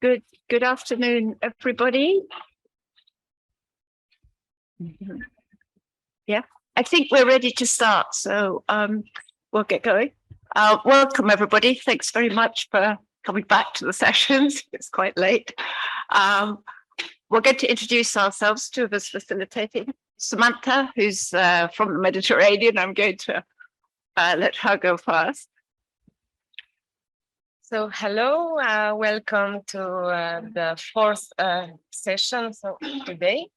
Good afternoon, everybody. Yeah, I think we're ready to start, so we'll get going. Welcome, everybody. Thanks very much for coming back to the sessions. It's quite late. We're going to introduce ourselves, two of us facilitating. Samantha, who's from the Mediterranean. I'm going to let her go first. So hello, welcome to the fourth session today.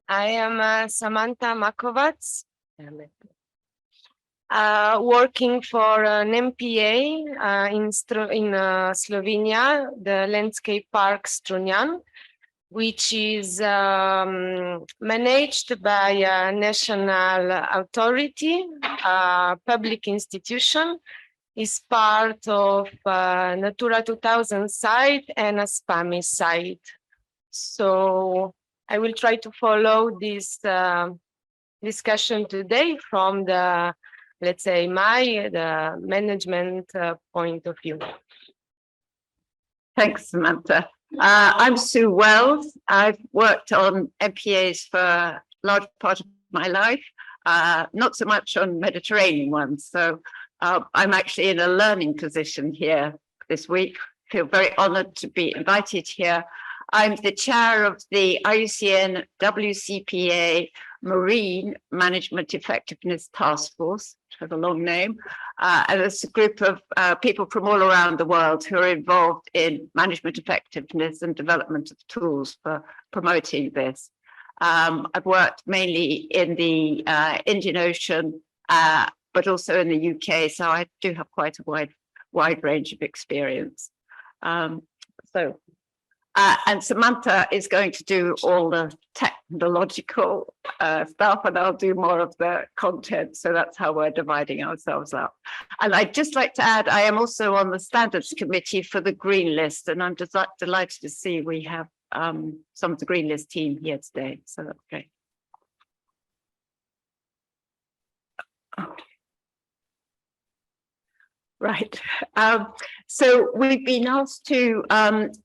I am Samantha Makovac, working for an MPA in Slovenia, the Landscape Park Strunjan, which is managed by a national authority, a public institution. Is part of Natura 2000 site and a SPAMI site. So I will try to follow this discussion today from the, let's say, the management point of view. Thanks, Samantha. I'm Sue Wells. I've worked on MPAs for a large part of my life, not so much on Mediterranean ones. So I'm actually in a learning position here this week. Feel very honored to be invited here. I'm the chair of the IUCN WCPA Marine Management Effectiveness Task Force, which has a long name. And it's a group of people from all around the world who are involved in management effectiveness and development of tools for promoting this. I've worked mainly in the Indian Ocean, but also in the UK, so I do have quite a wide range of experience. And Samantha is going to do all the technological stuff, and I'll do more of the content. So that's how we're dividing ourselves up. And I'd just like to add, I am also on the standards committee for the Green List, and I'm just delighted to see we have some of the Green List team here today. So that's great. Okay. Right. So we've been asked to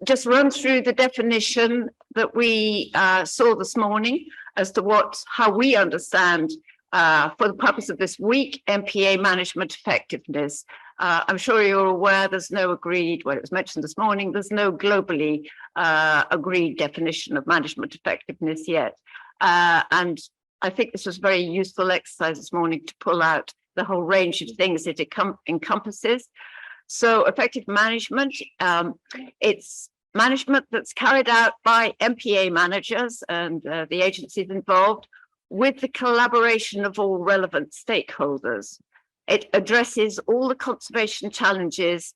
just run through the definition that we saw this morning as to how we understand, for the purpose of this week, MPA management effectiveness. I'm sure you're aware there's no agreed, well, it was mentioned this morning, there's no globally agreed definition of management effectiveness yet. And I think this was a very useful exercise this morning to pull out the whole range of things it encompasses. So effective management, it's management that's carried out by MPA managers and the agencies involved with the collaboration of all relevant stakeholders. It addresses all the conservation challenges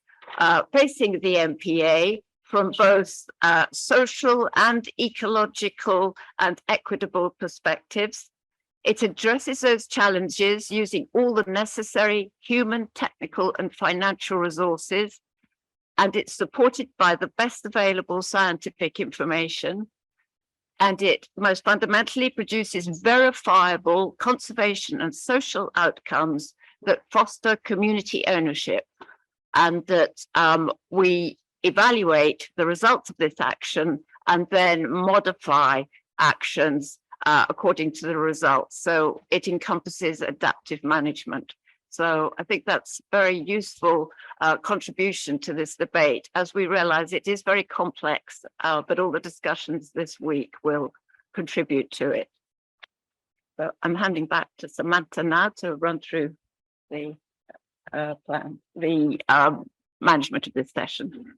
facing the MPA from both social and ecological and equitable perspectives. It addresses those challenges using all the necessary human, technical, and financial resources, and it's supported by the best available scientific information. And it most fundamentally produces verifiable conservation and social outcomes that foster community ownership, and that we evaluate the results of this action and then modify actions according to the results. So it encompasses adaptive management. So I think that's a very useful contribution to this debate, as we realize it is very complex, but all the discussions this week will contribute to it. So I'm handing back to Samantha now to run through the plan, the management of this session.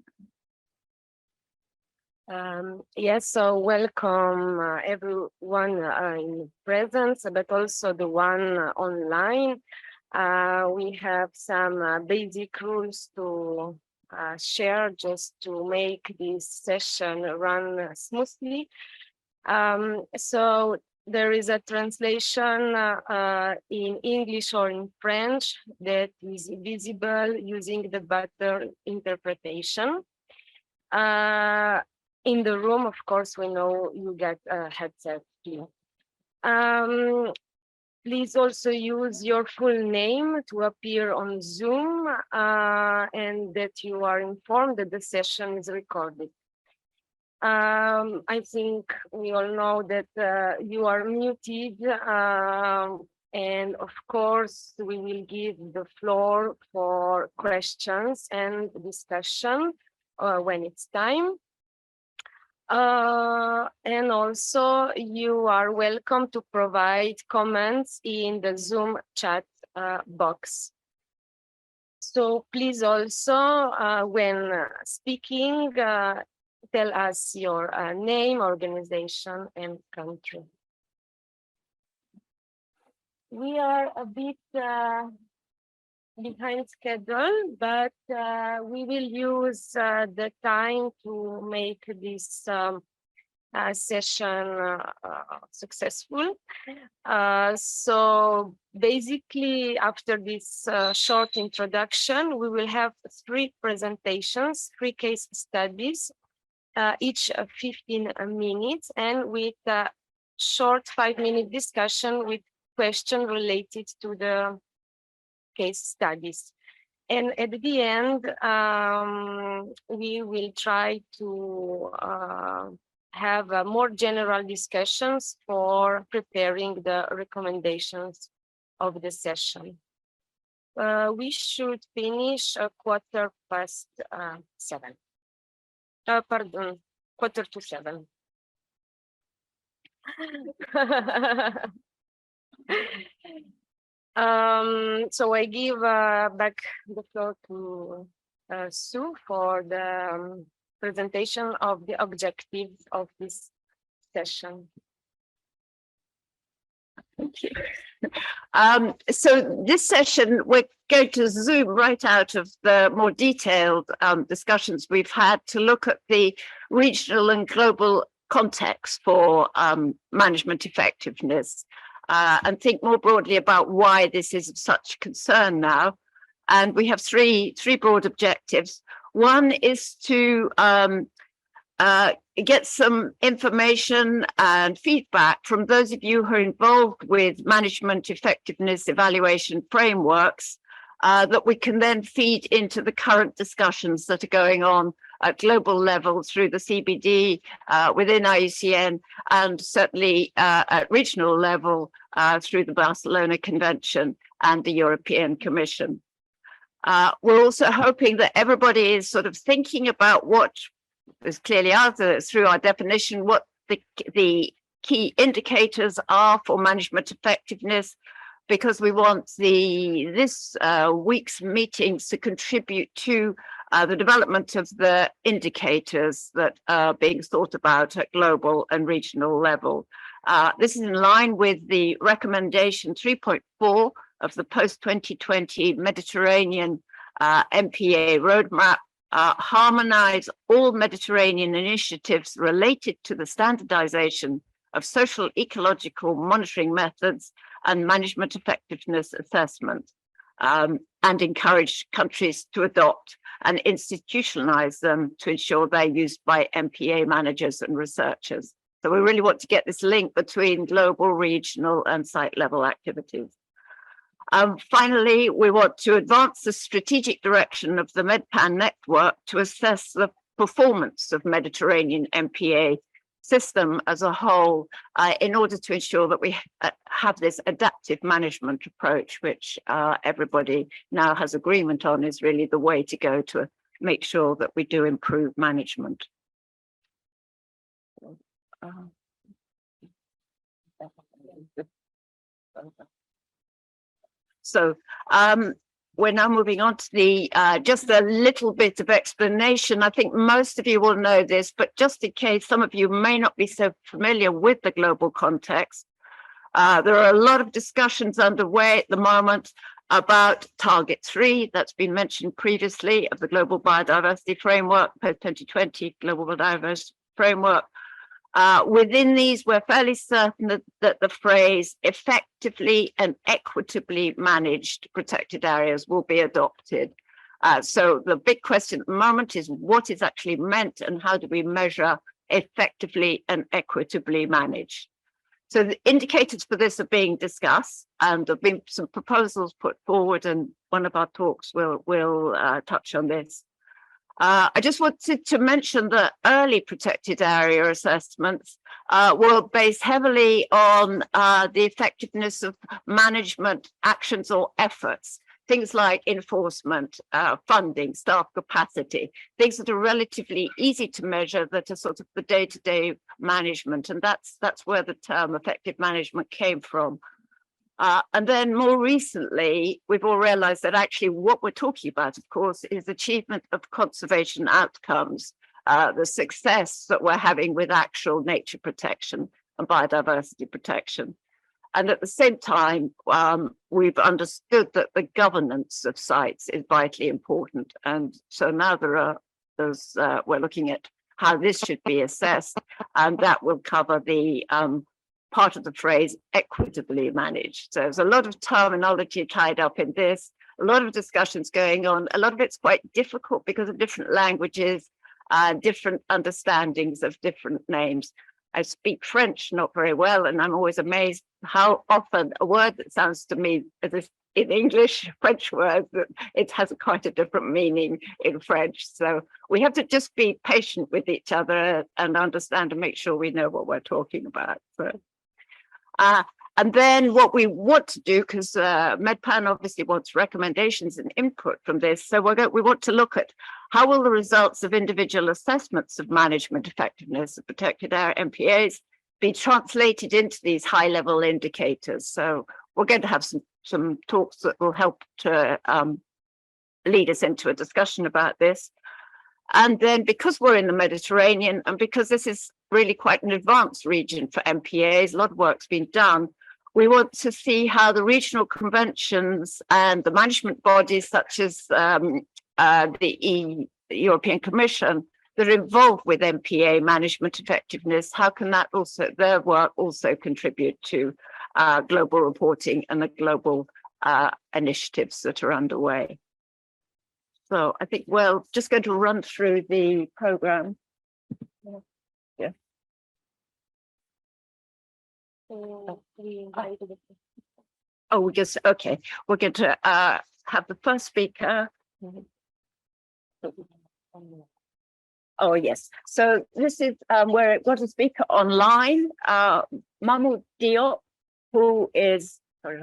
Yes, so welcome everyone in presence, but also the one online. We have some basic rules to share just to make this session run smoothly. So there is a translation in English or in French that is visible using the button interpretation. In the room, of course, we know you get a headset here. Please also use your full name to appear on Zoom and that you are informed that the session is recorded. I think we all know that you are muted, and of course, we will give the floor for questions and discussion when it's time. And also, you are welcome to provide comments in the Zoom chat box. So please also, when speaking, tell us your name, organization, and country. We are a bit behind schedule, but we will use the time to make this session successful. So basically, after this short introduction, we will have 3 presentations, 3 case studies, each 15 minutes, and with a short 5-minute discussion with questions related to the case studies. And at the end, we will try to have more general discussions for preparing the recommendations of the session. We should finish 7:15. Pardon, 6:45. So I give back the floor to Sue for the presentation of the objectives of this session. Thank you. So this session, we're going to zoom right out of the more detailed discussions we've had to look at the regional and global context for management effectiveness and think more broadly about why this is of such concern now. And we have three broad objectives. One is to get some information and feedback from those of you who are involved with management effectiveness evaluation frameworks that we can then feed into the current discussions that are going on at global level through the CBD, within IUCN, and certainly at regional level through the Barcelona Convention and the European Commission. We're also hoping that everybody is sort of thinking about what is clearly out there through our definition, what the key indicators are for management effectiveness, because we want this week's meetings to contribute to the development of the indicators that are being thought about at global and regional level. This is in line with the recommendation 3.4 of the post-2020 Mediterranean MPA roadmap, harmonize all Mediterranean initiatives related to the standardization of social ecological monitoring methods and management effectiveness assessment, and encourage countries to adopt and institutionalize them to ensure they're used by MPA managers and researchers. So we really want to get this link between global, regional, and site level activities. Finally, we want to advance the strategic direction of the MedPAN network to assess the performance of Mediterranean MPA system as a whole, in order to ensure that we have this adaptive management approach, which everybody now has agreement on is really the way to go to make sure that we do improve management. So we're now moving on to the just a little bit of explanation. I think most of you will know this, but just in case some of you may not be so familiar with the global context, there are a lot of discussions underway at the moment about Target 3 that's been mentioned previously of the Global Biodiversity Framework, post-2020 Global Biodiversity Framework. Within these, we're fairly certain that the phrase effectively and equitably managed protected areas will be adopted. So the big question at the moment is what is actually meant and how do we measure effectively and equitably managed? So the indicators for this are being discussed, and there have been some proposals put forward, and one of our talks will touch on this. I just wanted to mention that early protected area assessments were based heavily on the effectiveness of management actions or efforts, things like enforcement, funding, staff capacity, things that are relatively easy to measure that are sort of the day-to-day management. And that's where the term effective management came from. And then more recently, we've all realized that actually what we're talking about, of course, is achievement of conservation outcomes, the success that we're having with actual nature protection and biodiversity protection. And at the same time, we've understood that the governance of sites is vitally important. And so now we're looking at how this should be assessed, and that will cover the part of the phrase equitably managed. So there's a lot of terminology tied up in this, a lot of discussions going on. A lot of it's quite difficult because of different languages, different understandings of different names. I speak French not very well, and I'm always amazed how often a word that sounds to me as if in English, French words, that it has quite a different meaning in French. So we have to just be patient with each other and understand and make sure we know what we're talking about. So. And then what we want to do, because MedPAN obviously wants recommendations and input from this, so we want to look at how will the results of individual assessments of management effectiveness of protected area MPAs be translated into these high-level indicators. So we're going to have some talks that will help to lead us into a discussion about this. And then because we're in the Mediterranean and because this is really quite an advanced region for MPAs, a lot of work's been done, we want to see how the regional conventions and the management bodies such as the European Commission that are involved with MPA management effectiveness, how can that also, their work also contribute to global reporting and the global initiatives that are underway. So I think we're just going to run through the program. Yeah. Oh, we just, okay. We're going to have the first speaker. Oh, yes. So this is where it got a speaker online, Mahmoud Diop, who is, sorry,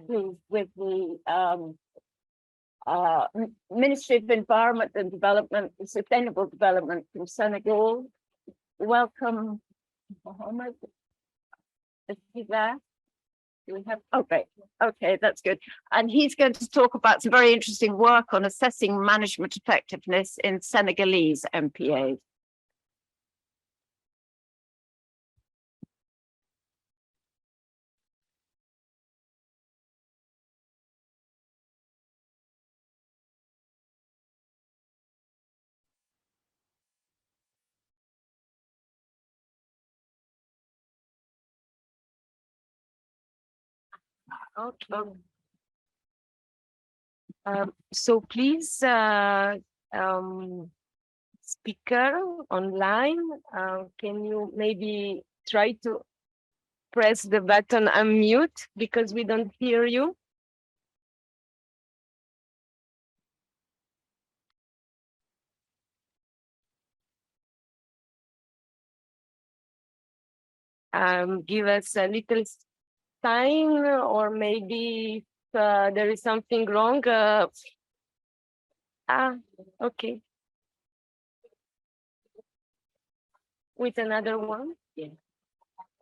who's with the Ministry of Environment and Development, Sustainable Development from Senegal. Welcome, Mohammed. Is he there? Do we have? Oh, great. Okay, that's good. And he's going to talk about some very interesting work on assessing management effectiveness in Senegalese MPAs. Okay. So please, speaker online, can you maybe try to press the button unmute because we don't hear you? Give us a little sign, or maybe there is something wrong. Okay. With another one? Yeah.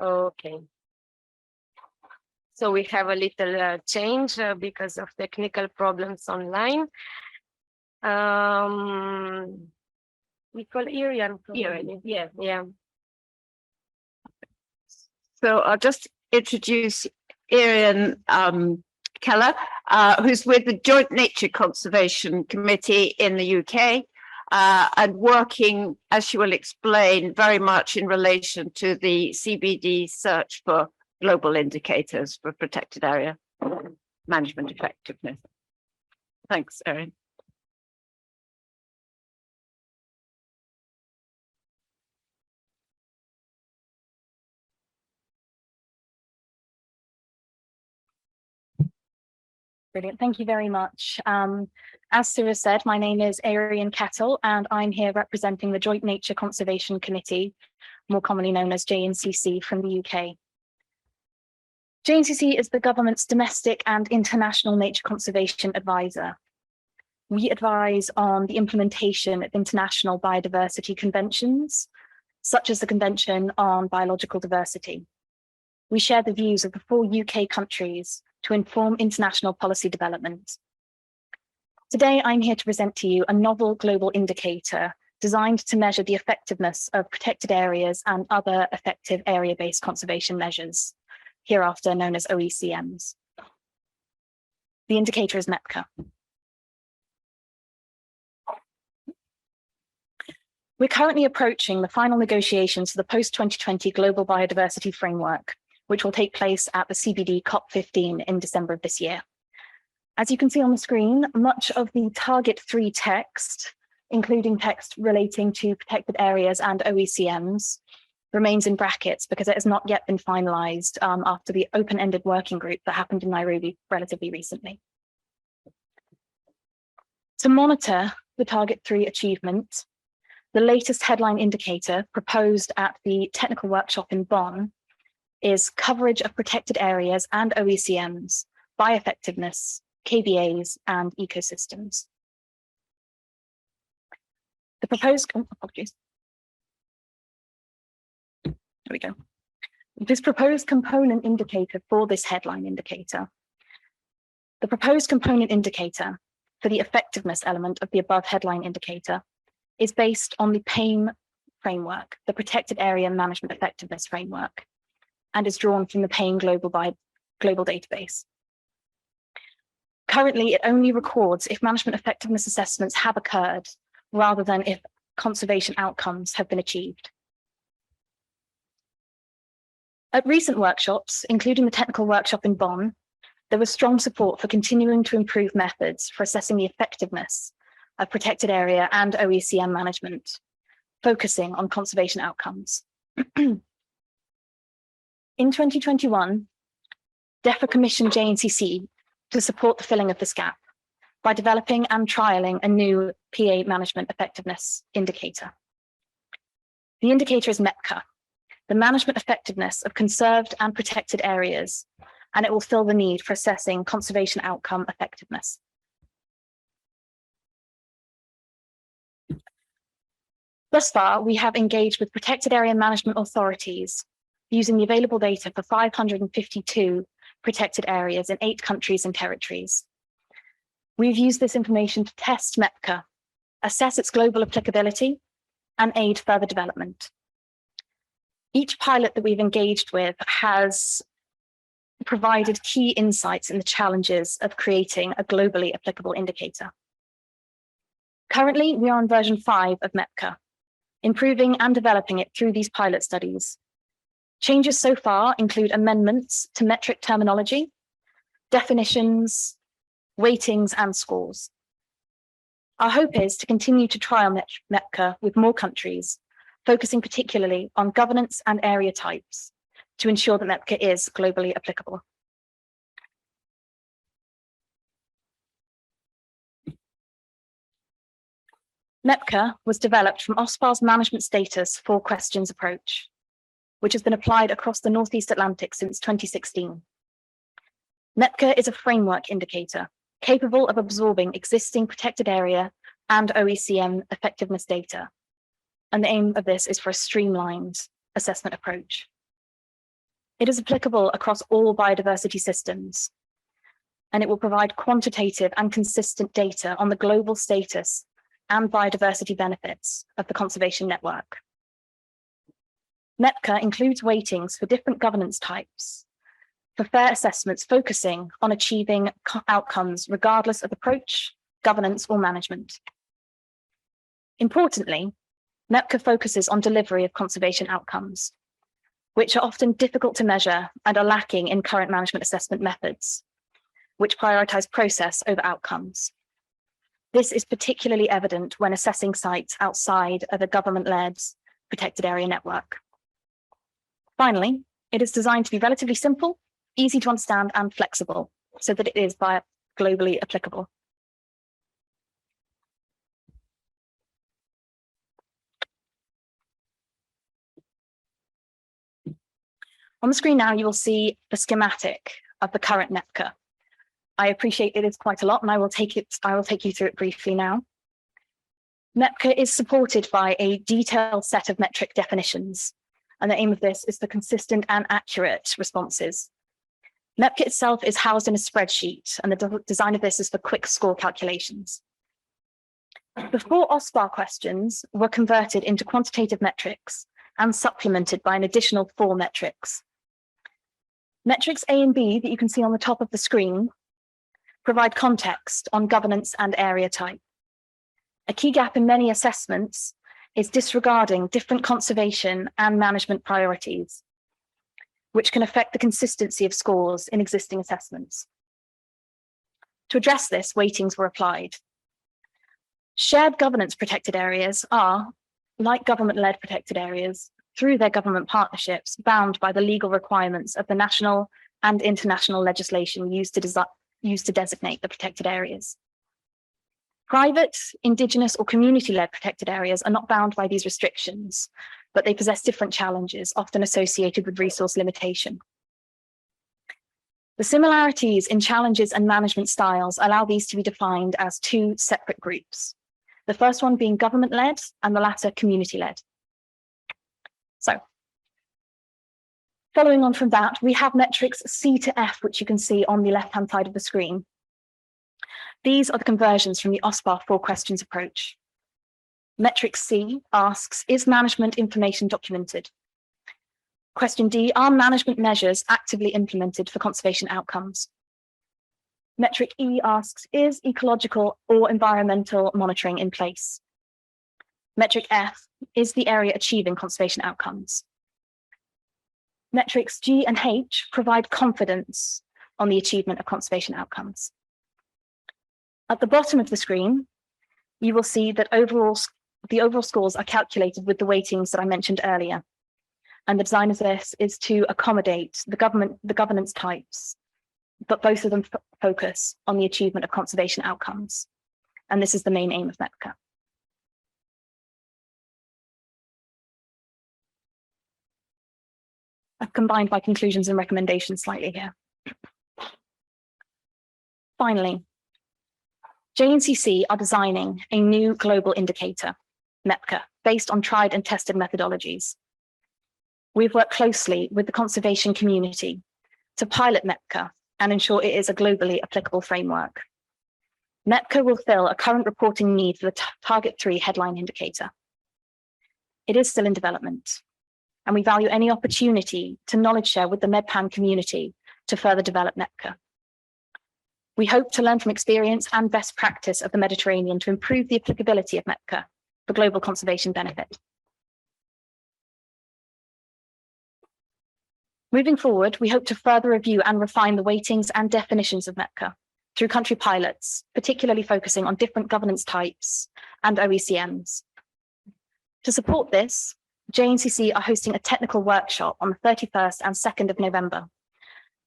Okay. So we have a little change because of technical problems online. We call Irian. Yeah. Yeah. So I'll just introduce Irian Keller, who's with the Joint Nature Conservation Committee in the UK, and working, as she will explain, very much in relation to the CBD search for global indicators for protected area management effectiveness. Thanks, Erin. Brilliant. Thank you very much. As Sarah said, my name is Arian Kettle, and I'm here representing the Joint Nature Conservation Committee, more commonly known as JNCC, from the UK. JNCC is the government's domestic and international nature conservation advisor. We advise on the implementation of international biodiversity conventions, such as the Convention on Biological Diversity. We share the views of the 4 UK countries to inform international policy development. Today, I'm here to present to you a novel global indicator designed to measure the effectiveness of protected areas and other effective area-based conservation measures, hereafter known as OECMs. The indicator is MPA. We're currently approaching the final negotiations for the post-2020 Global Biodiversity Framework, which will take place at the CBD COP15 in December of this year. As you can see on the screen, much of the Target 3 text, including text relating to protected areas and OECMs, remains in brackets because it has not yet been finalized after the open-ended working group that happened in Nairobi relatively recently. To monitor the Target 3 achievement, the latest headline indicator proposed at the technical workshop in Bonn is coverage of protected areas and OECMs by effectiveness, KBAs, and ecosystems. The proposed, apologies. There we go. This proposed component indicator for this headline indicator. The proposed component indicator for the effectiveness element of the above headline indicator is based on the PAIM framework, the Protected Area Management Effectiveness Framework, and is drawn from the PAIM global database. Currently, it only records if management effectiveness assessments have occurred, rather than if conservation outcomes have been achieved. At recent workshops, including the technical workshop in Bonn, there was strong support for continuing to improve methods for assessing the effectiveness of protected area and OECM management, focusing on conservation outcomes. In 2021, DEFRA commissioned JNCC to support the filling of this gap by developing and trialing a new PA management effectiveness indicator. The indicator is MPA, the management effectiveness of conserved and protected areas, and it will fill the need for assessing conservation outcome effectiveness. Thus far, we have engaged with protected area management authorities using the available data for 552 protected areas in 8 countries and territories. We've used this information to test MPA, assess its global applicability, and aid further development. Each pilot that we've engaged with has provided key insights in the challenges of creating a globally applicable indicator. Currently, we are on version 5 of MPA, improving and developing it through these pilot studies. Changes so far include amendments to metric terminology, definitions, weightings, and scores. Our hope is to continue to trial MPA with more countries, focusing particularly on governance and area types to ensure that MPA is globally applicable. MPA was developed from OSPAR's management status 4 questions approach, which has been applied across the Northeast Atlantic since 2016. MPA is a framework indicator capable of absorbing existing protected area and OECM effectiveness data. And the aim of this is for a streamlined assessment approach. It is applicable across all biodiversity systems, and it will provide quantitative and consistent data on the global status and biodiversity benefits of the conservation network. MPA includes weightings for different governance types for fair assessments focusing on achieving outcomes regardless of approach, governance, or management. Importantly, MPA focuses on delivery of conservation outcomes, which are often difficult to measure and are lacking in current management assessment methods, which prioritize process over outcomes. This is particularly evident when assessing sites outside of a government-led protected area network. Finally, it is designed to be relatively simple, easy to understand, and flexible, so that it is globally applicable. On the screen now, you will see the schematic of the current MPA. I appreciate it is quite a lot, and I will take you through it briefly now. MPA is supported by a detailed set of metric definitions, and the aim of this is for consistent and accurate responses. MPA itself is housed in a spreadsheet, and the design of this is for quick score calculations. The 4 OSPAR questions were converted into quantitative metrics and supplemented by an additional 4 metrics. Metrics A and B that you can see on the top of the screen provide context on governance and area type. A key gap in many assessments is disregarding different conservation and management priorities, which can affect the consistency of scores in existing assessments. To address this, weightings were applied. Shared governance protected areas are, like government-led protected areas, through their government partnerships, bound by the legal requirements of the national and international legislation used to designate the protected areas. Private, indigenous, or community-led protected areas are not bound by these restrictions, but they possess different challenges, often associated with resource limitation. The similarities in challenges and management styles allow these to be defined as 2 separate groups, the first one being government-led and the latter community-led. So, following on from that, we have metrics C to F, which you can see on the left-hand side of the screen. These are the conversions from the OSPAR 4 questions approach. Metric C asks, is management information documented? Question D, are management measures actively implemented for conservation outcomes? Metric E asks, is ecological or environmental monitoring in place? Metric F, is the area achieving conservation outcomes? Metrics G and H provide confidence on the achievement of conservation outcomes. At the bottom of the screen, you will see that the overall scores are calculated with the weightings that I mentioned earlier. And the design of this is to accommodate the governance types, but both of them focus on the achievement of conservation outcomes. And this is the main aim of MPA. I've combined my conclusions and recommendations slightly here. Finally, JNCC are designing a new global indicator, MPA, based on tried and tested methodologies. We've worked closely with the conservation community to pilot MPA and ensure it is a globally applicable framework. MPA will fill a current reporting need for the Target 3 headline indicator. It is still in development, and we value any opportunity to knowledge share with the MedPAN community to further develop MPA. We hope to learn from experience and best practice of the Mediterranean to improve the applicability of MPA for global conservation benefit. Moving forward, we hope to further review and refine the weightings and definitions of MPA through country pilots, particularly focusing on different governance types and OECMs. To support this, JNCC are hosting a technical workshop on the 31st and 2nd of November.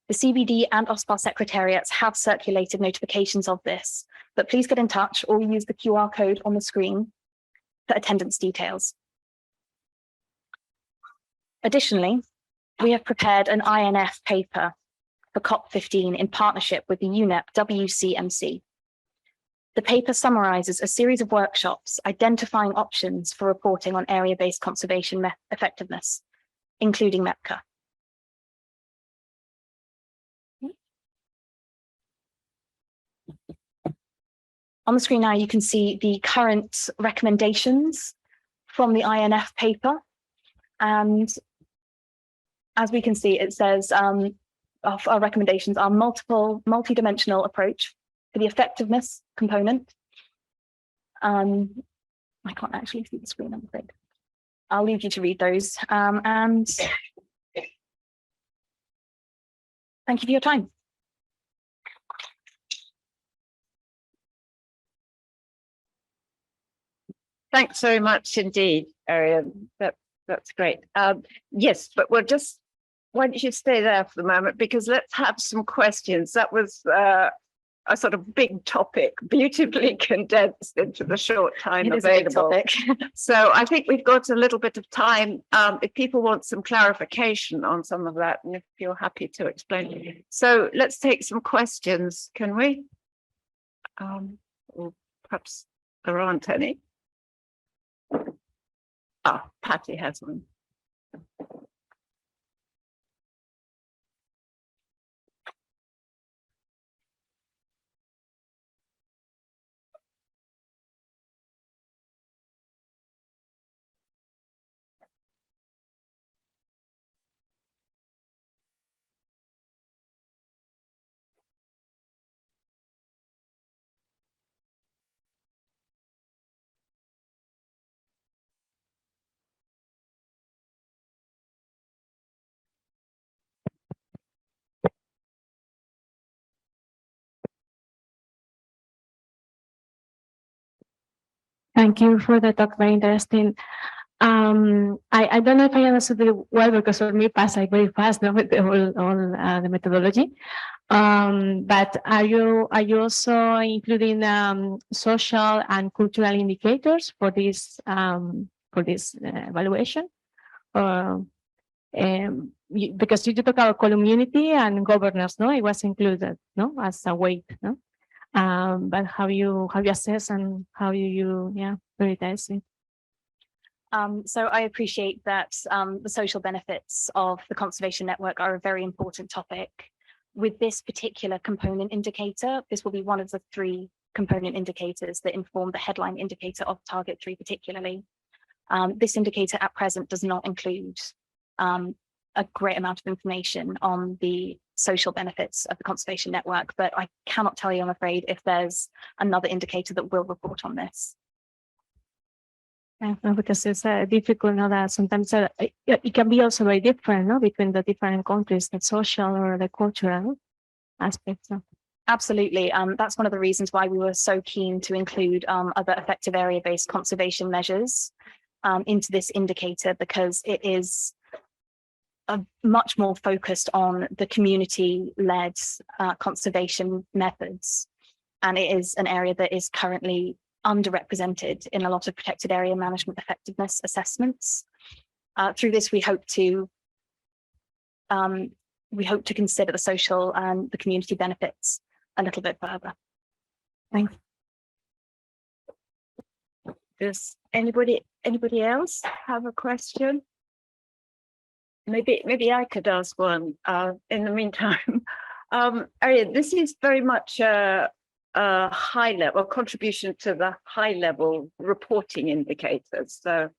The CBD and OSPAR secretariats have circulated notifications of this, but please get in touch or use the QR code on the screen for attendance details. Additionally, we have prepared an INF paper for COP15 in partnership with the UNEP WCMC. The paper summarizes a series of workshops identifying options for reporting on area-based conservation effectiveness, including MPA. On the screen now, you can see the current recommendations from the INF paper. And as we can see, it says our recommendations are multi-dimensional approach for the effectiveness component. I can't actually see the screen, I'm afraid. I'll leave you to read those. And thank you for your time. Thanks very much indeed, Arian. That's great. Yes, but we'll just, why don't you stay there for the moment, because let's have some questions. That was a sort of big topic, beautifully condensed into the short time It is a big available. topic. So I think we've got a little bit of time if people want some clarification on some of that, and if you're happy to explain. So let's take some questions, can we? Or perhaps there aren't any. Ah, Patty has one. Thank you for the talk, very interesting. I don't know if I understood it well because for me pass like very fast, no, with the whole the methodology. But are you also including social and cultural indicators for this evaluation? Because you talk about community and governance, no, it was included, no, as a weight, no. But how you assess and how you prioritize it? So I appreciate that the social benefits of the conservation network are a very important topic. With this particular component indicator, this will be one of the 3 component indicators that inform the headline indicator of target 3 particularly. This indicator at present does not include a great amount of information on the social benefits of the conservation network, but I cannot tell you, I'm afraid, if there's another indicator that will report on this. Yeah, because it's difficult, no, that sometimes it can be also very different, no, between the different countries, the social or the cultural aspects. No? Absolutely. That's one of the reasons why we were so keen to include other effective area-based conservation measures into this indicator, because it is much more focused on the community-led conservation methods. And it is an area that is currently underrepresented in a lot of protected area management effectiveness assessments. Through this, we hope to consider the social and the community benefits a little bit further. Thanks. Does anybody else have a question? Maybe I could ask one in the meantime. This is very much a high level contribution to the high level reporting indicators. So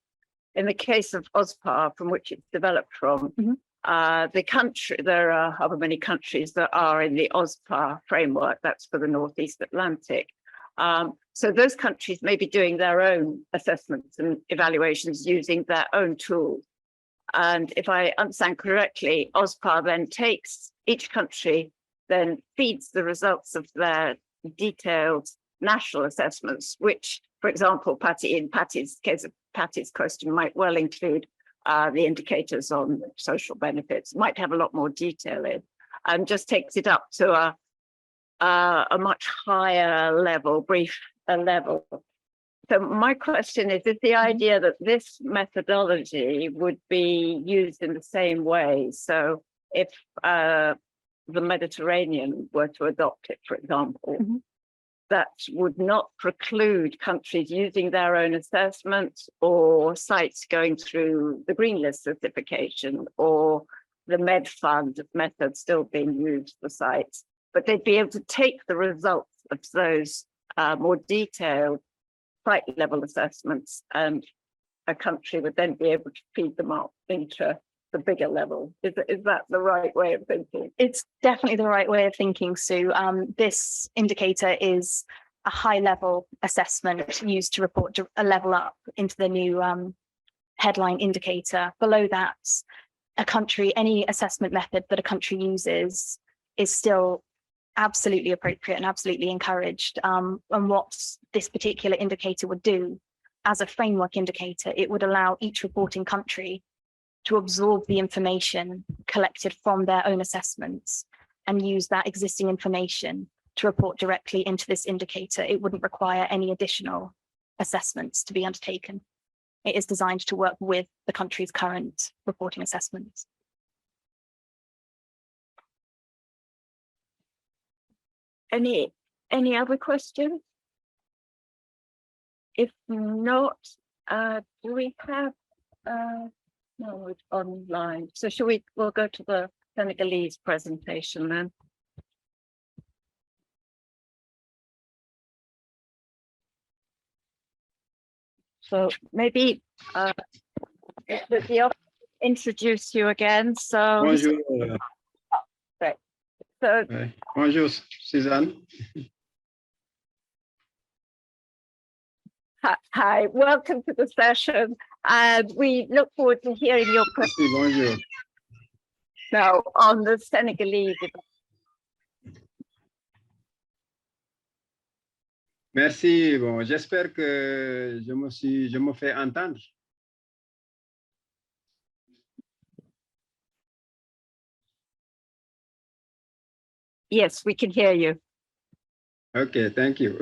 in the case of OSPAR, from which it's developed from, the country, there are however many countries that are in the OSPAR framework, that's for the Northeast Atlantic. So those countries may be doing their own assessments and evaluations using their own tools. And if I understand correctly, OSPAR then takes each country, then feeds the results of their detailed national assessments, which, for example, in Patty's case, Patty's question might well include the indicators on social benefits, might have a lot more detail in, and just takes it up to a much higher level, brief level. So my question is the idea that this methodology would be used in the same way? So if the Mediterranean were to adopt it, for example, that would not preclude countries using their own assessments or sites going through the green list certification or the MedPAN method still being used for sites, but they'd be able to take the results of those more detailed site level assessments, and a country would then be able to feed them up into the bigger level. Is that the right way of thinking? It's definitely the right way of thinking, Sue. This indicator is a high level assessment used to report a level up into the new headline indicator. Below that, any assessment method that a country uses is still absolutely appropriate and absolutely encouraged. And what this particular indicator would do as a framework indicator, it would allow each reporting country to absorb the information collected from their own assessments and use that existing information to report directly into this indicator. It wouldn't require any additional assessments to be undertaken. It is designed to work with the country's current reporting assessments. Any other questions? If not, do we have, no, it's online. So we'll go to the Senegalese presentation then. So maybe the introduce you again. So Bonjour. Right. So Bonjour, Suzanne. hi, welcome to the session. And we look forward to hearing your Merci, bonjour. now on the Senegalese. Merci. Bon, j'espère que je me fais entendre. Yes, we can hear you. OK, thank you.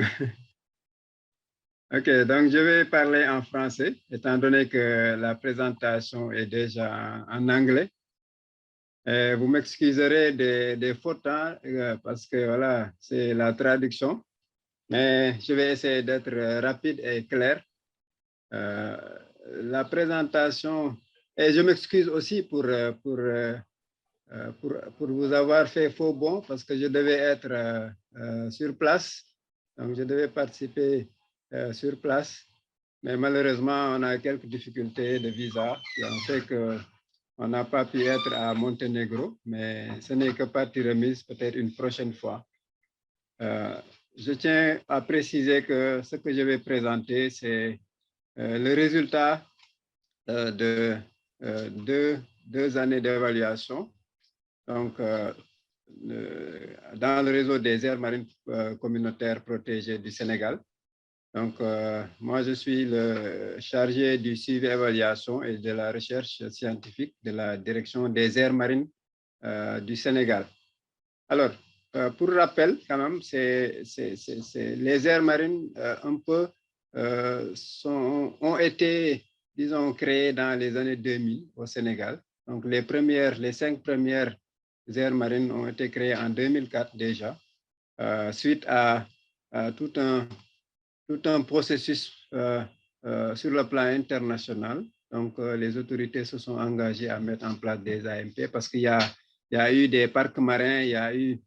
OK, donc je vais parler en français, étant donné que la présentation est déjà en anglais. Vous m'excuserez des fautes, hein, parce que voilà, c'est la traduction. Mais je vais essayer d'être rapide et clair. La présentation, et je m'excuse aussi pour vous avoir fait faux bond parce que je devais être sur place. Donc, je devais participer sur place. Mais malheureusement, on a quelques difficultés de visa qui ont fait qu'on n'a pas pu être à Montenegro. Mais ce n'est que partie remise, peut-être une prochaine fois. Je tiens à préciser que ce que je vais présenter, c'est le résultat de deux années d'évaluation. Donc, dans le réseau des aires marines communautaires protégées du Sénégal. Donc, moi, je suis le chargé du suivi évaluation et de la recherche scientifique de la direction des aires marines du Sénégal. Alors, pour rappel, quand même, les aires marines un peu ont été, disons, créées dans les années 2000 au Sénégal. Donc, les 5 premières aires marines ont été créées en 2004 déjà, suite à tout un processus sur le plan international. Donc, les autorités se sont engagées à mettre en place des AMP parce qu'il y a eu des parcs marins, il y a eu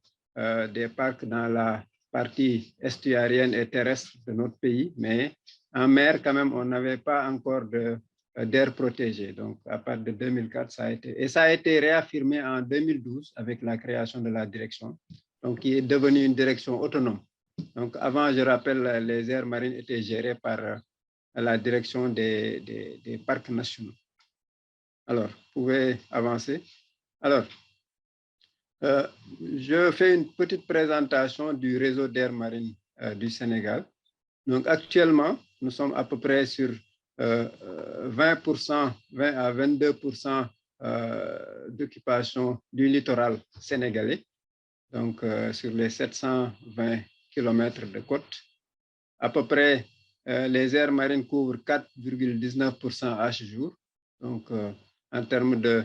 des parcs dans la partie estuarienne et terrestre de notre pays, mais en mer, quand même, on n'avait pas encore d'aires protégées. Donc, à partir de 2004, ça a été réaffirmé en 2012 avec la création de la direction, donc qui est devenue une direction autonome. Donc, avant, je rappelle, les aires marines étaient gérées par la direction des parcs nationaux. Alors, vous pouvez avancer. Alors, je fais une petite présentation du réseau d'aires marines du Sénégal. Donc, actuellement, nous sommes à peu près sur 20% à 22% d'occupation du littoral sénégalais. Donc, sur les 720 km de côte. À peu près, les aires marines couvrent 4,19% à ce jour. Donc, en termes de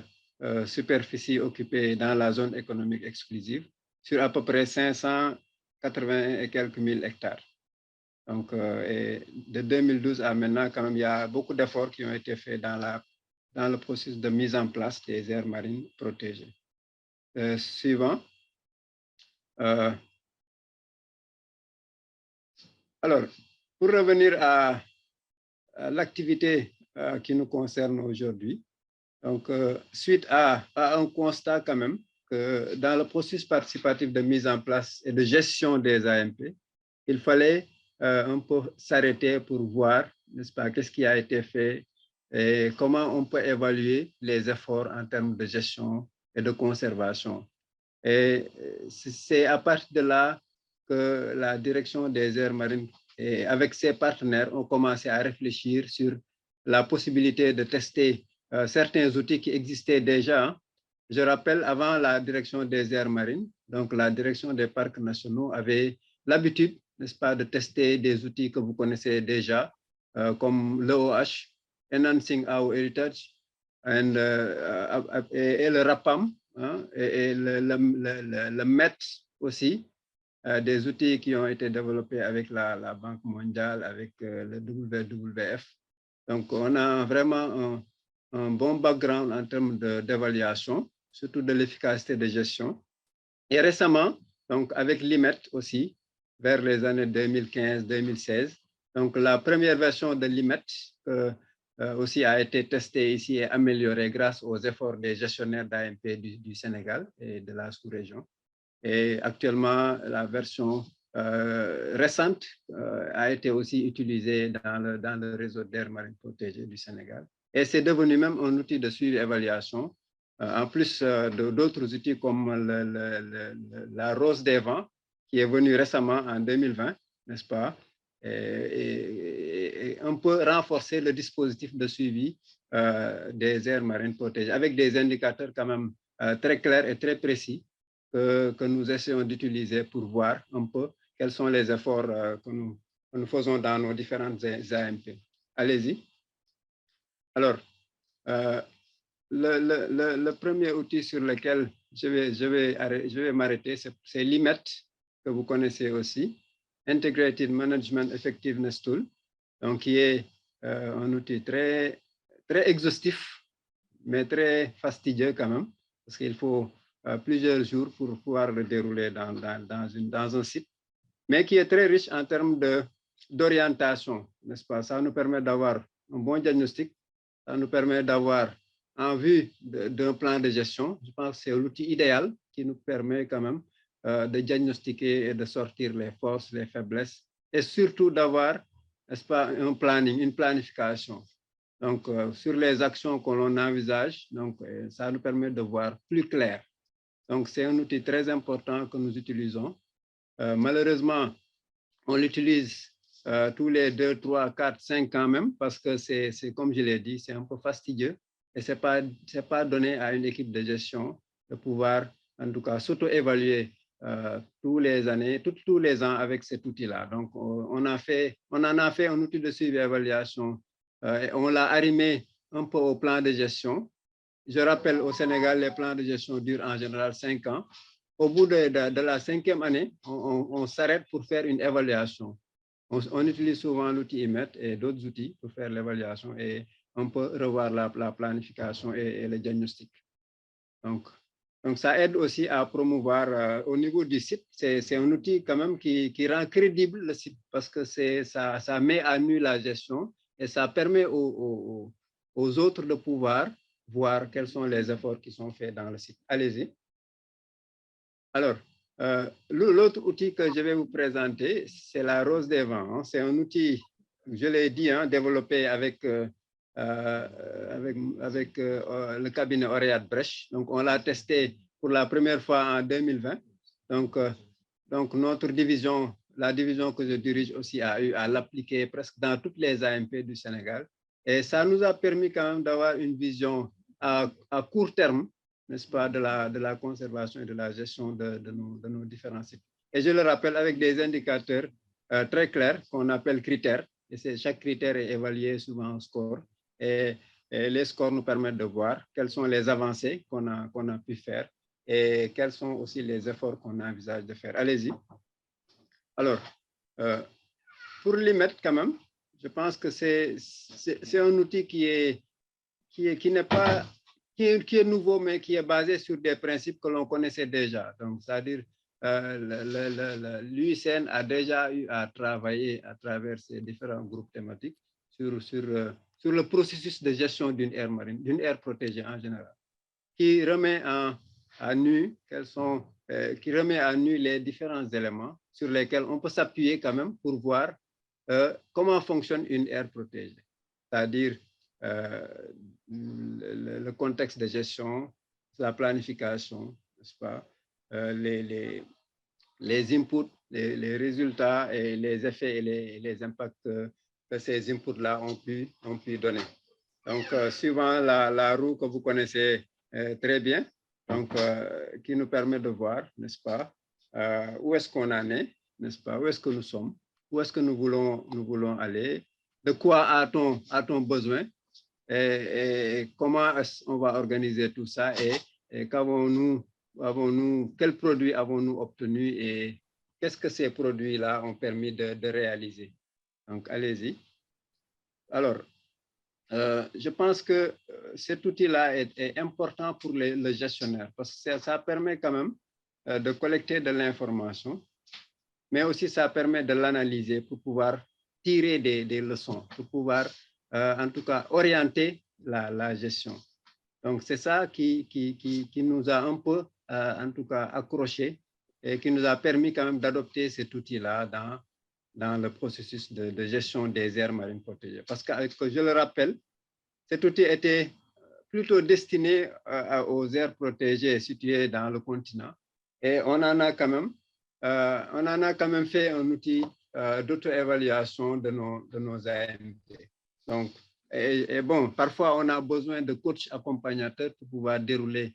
superficie occupée dans la zone économique exclusive, sur à peu près 580 et quelques mille hectares. Donc, et de 2012 à maintenant, quand même, il y a beaucoup d'efforts qui ont été faits dans le processus de mise en place des aires marines protégées. Suivant. Alors, pour revenir à l'activité qui nous concerne aujourd'hui, donc, suite à un constat quand même que dans le processus participatif de mise en place et de gestion des AMP, il fallait un peu s'arrêter pour voir, n'est-ce pas, qu'est-ce qui a été fait et comment on peut évaluer les efforts en termes de gestion et de conservation. Et c'est à partir de là que la direction des aires marines et avec ses partenaires ont commencé à réfléchir sur la possibilité de tester certains outils qui existaient déjà, Je rappelle, avant la direction des aires marines, donc la direction des parcs nationaux avait l'habitude, n'est-ce pas, de tester des outils que vous connaissez déjà, comme l'EOH, Enhancing Our Heritage, et le RAPAM, hein, et le MET aussi, des outils qui ont été développés avec la Banque mondiale, avec le WWF. Donc, on a vraiment un bon background en termes d'évaluation, surtout de l'efficacité de gestion. Et récemment, donc avec l'IMET aussi, vers les années 2015-2016, donc la première version de l'IMET aussi a été testée ici et améliorée grâce aux efforts des gestionnaires d'AMP du Sénégal et de la sous-région. Et actuellement, la version récente a été aussi utilisée dans le réseau d'air marine protégée du Sénégal. Et c'est devenu même un outil de suivi et évaluation, en plus d'autres outils comme la rose des vents, qui est venue récemment en 2020, n'est-ce pas, et un peu renforcer le dispositif de suivi des aires marines protégées, avec des indicateurs quand même très clairs et très précis que nous essayons d'utiliser pour voir un peu quels sont les efforts que nous faisons dans nos différentes AMP. Allez-y. Alors, le premier outil sur lequel je vais m'arrêter, c'est l'IMET, que vous connaissez aussi, Integrated Management Effectiveness Tool, donc qui est un outil très exhaustif, mais très fastidieux quand même, parce qu'il faut plusieurs jours pour pouvoir le dérouler dans un site, mais qui est très riche en termes d'orientation, n'est-ce pas? Ça nous permet d'avoir un bon diagnostic, ça nous permet d'avoir en vue d'un plan de gestion. Je pense que c'est l'outil idéal qui nous permet quand même de diagnostiquer et de sortir les forces, les faiblesses, et surtout d'avoir, n'est-ce pas, un planning, une planification. Donc, sur les actions que l'on envisage, donc, ça nous permet de voir plus clair. Donc, c'est un outil très important que nous utilisons. Malheureusement, on l'utilise tous les 2, 3, 4, 5 ans même, parce que c'est comme je l'ai dit, c'est un peu fastidieux et ce n'est pas donné à une équipe de gestion de pouvoir, en tout cas, s'auto-évaluer tous les années, tous les ans avec cet outil-là. Donc, on en a fait un outil de suivi et évaluation et on l'a arrimé un peu au plan de gestion. Je rappelle, au Sénégal, les plans de gestion durent en général 5 ans. Au bout de la 5e année, on s'arrête pour faire une évaluation. On utilise souvent l'outil IMET et d'autres outils pour faire l'évaluation et on peut revoir la planification et le diagnostic. Donc, ça aide aussi à promouvoir au niveau du site. C'est un outil quand même qui rend crédible le site parce que ça met à nu la gestion et ça permet aux autres de pouvoir voir quels sont les efforts qui sont faits dans le site. Allez-y. Alors, l'autre outil que je vais vous présenter, c'est la rose des vents. Hein. C'est un outil, je l'ai dit, hein, développé avec le cabinet Oréad Brèche. Donc, on l'a testé pour la première fois en 2020. Donc notre division, la division que je dirige aussi, a eu à l'appliquer presque dans toutes les AMP du Sénégal. Et ça nous a permis quand même d'avoir une vision à court terme, n'est-ce pas, de la conservation et de la gestion de nos différents sites. Et je le rappelle avec des indicateurs très clairs qu'on appelle critères. Et chaque critère est évalué souvent en score. Et les scores nous permettent de voir quelles sont les avancées qu'on a pu faire et quels sont aussi les efforts qu'on envisage de faire. Allez-y. Alors, pour l'IMET quand même, je pense que c'est un outil qui est nouveau, mais qui est basé sur des principes que l'on connaissait déjà. Donc, c'est-à-dire, l'UICN a déjà eu à travailler à travers ces différents groupes thématiques sur le processus de gestion d'une aire marine, d'une aire protégée en général, qui remet à nu les différents éléments sur lesquels on peut s'appuyer quand même pour voir comment fonctionne une aire protégée. C'est-à-dire, le contexte de gestion, la planification, n'est-ce pas, les inputs, les résultats et les effets et les impacts que ces inputs-là ont pu donner. Donc, suivant la roue que vous connaissez très bien, donc, qui nous permet de voir, n'est-ce pas, où est-ce qu'on en est, n'est-ce pas, où est-ce que nous sommes, où est-ce que nous voulons aller, de quoi a-t-on besoin et comment on va organiser tout ça et quels produits avons-nous obtenus et qu'est-ce que ces produits-là ont permis de réaliser. Donc, allez-y. Alors, je pense que cet outil-là est important pour le gestionnaire parce que ça permet quand même de collecter de l'information, mais aussi ça permet de l'analyser pour pouvoir tirer des leçons, pour pouvoir en tout cas orienter la gestion. Donc, c'est ça qui nous a un peu, en tout cas, accroché et qui nous a permis quand même d'adopter cet outil-là dans le processus de gestion des aires marines protégées. Parce que je le rappelle, cet outil était plutôt destiné aux aires protégées situées dans le continent. Et on en a quand même fait un outil d'auto-évaluation de nos AMP. Donc, et bon, parfois, on a besoin de coachs accompagnateurs pour pouvoir dérouler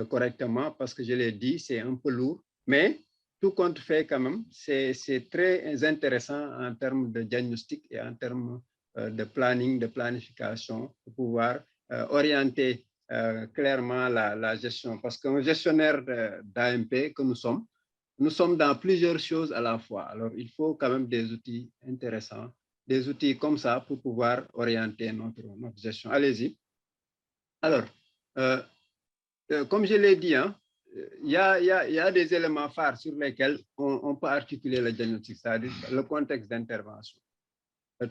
correctement parce que je l'ai dit, c'est un peu lourd, mais tout compte fait quand même, c'est très intéressant en termes de diagnostic et en termes de planning, de planification pour pouvoir orienter clairement la gestion. Parce qu'un gestionnaire d'AMP que nous sommes dans plusieurs choses à la fois. Alors, il faut quand même des outils intéressants, des outils comme ça pour pouvoir orienter notre gestion. Allez-y. Alors, comme je l'ai dit, il y a des éléments phares sur lesquels on peut articuler le diagnostic, c'est-à-dire le contexte d'intervention.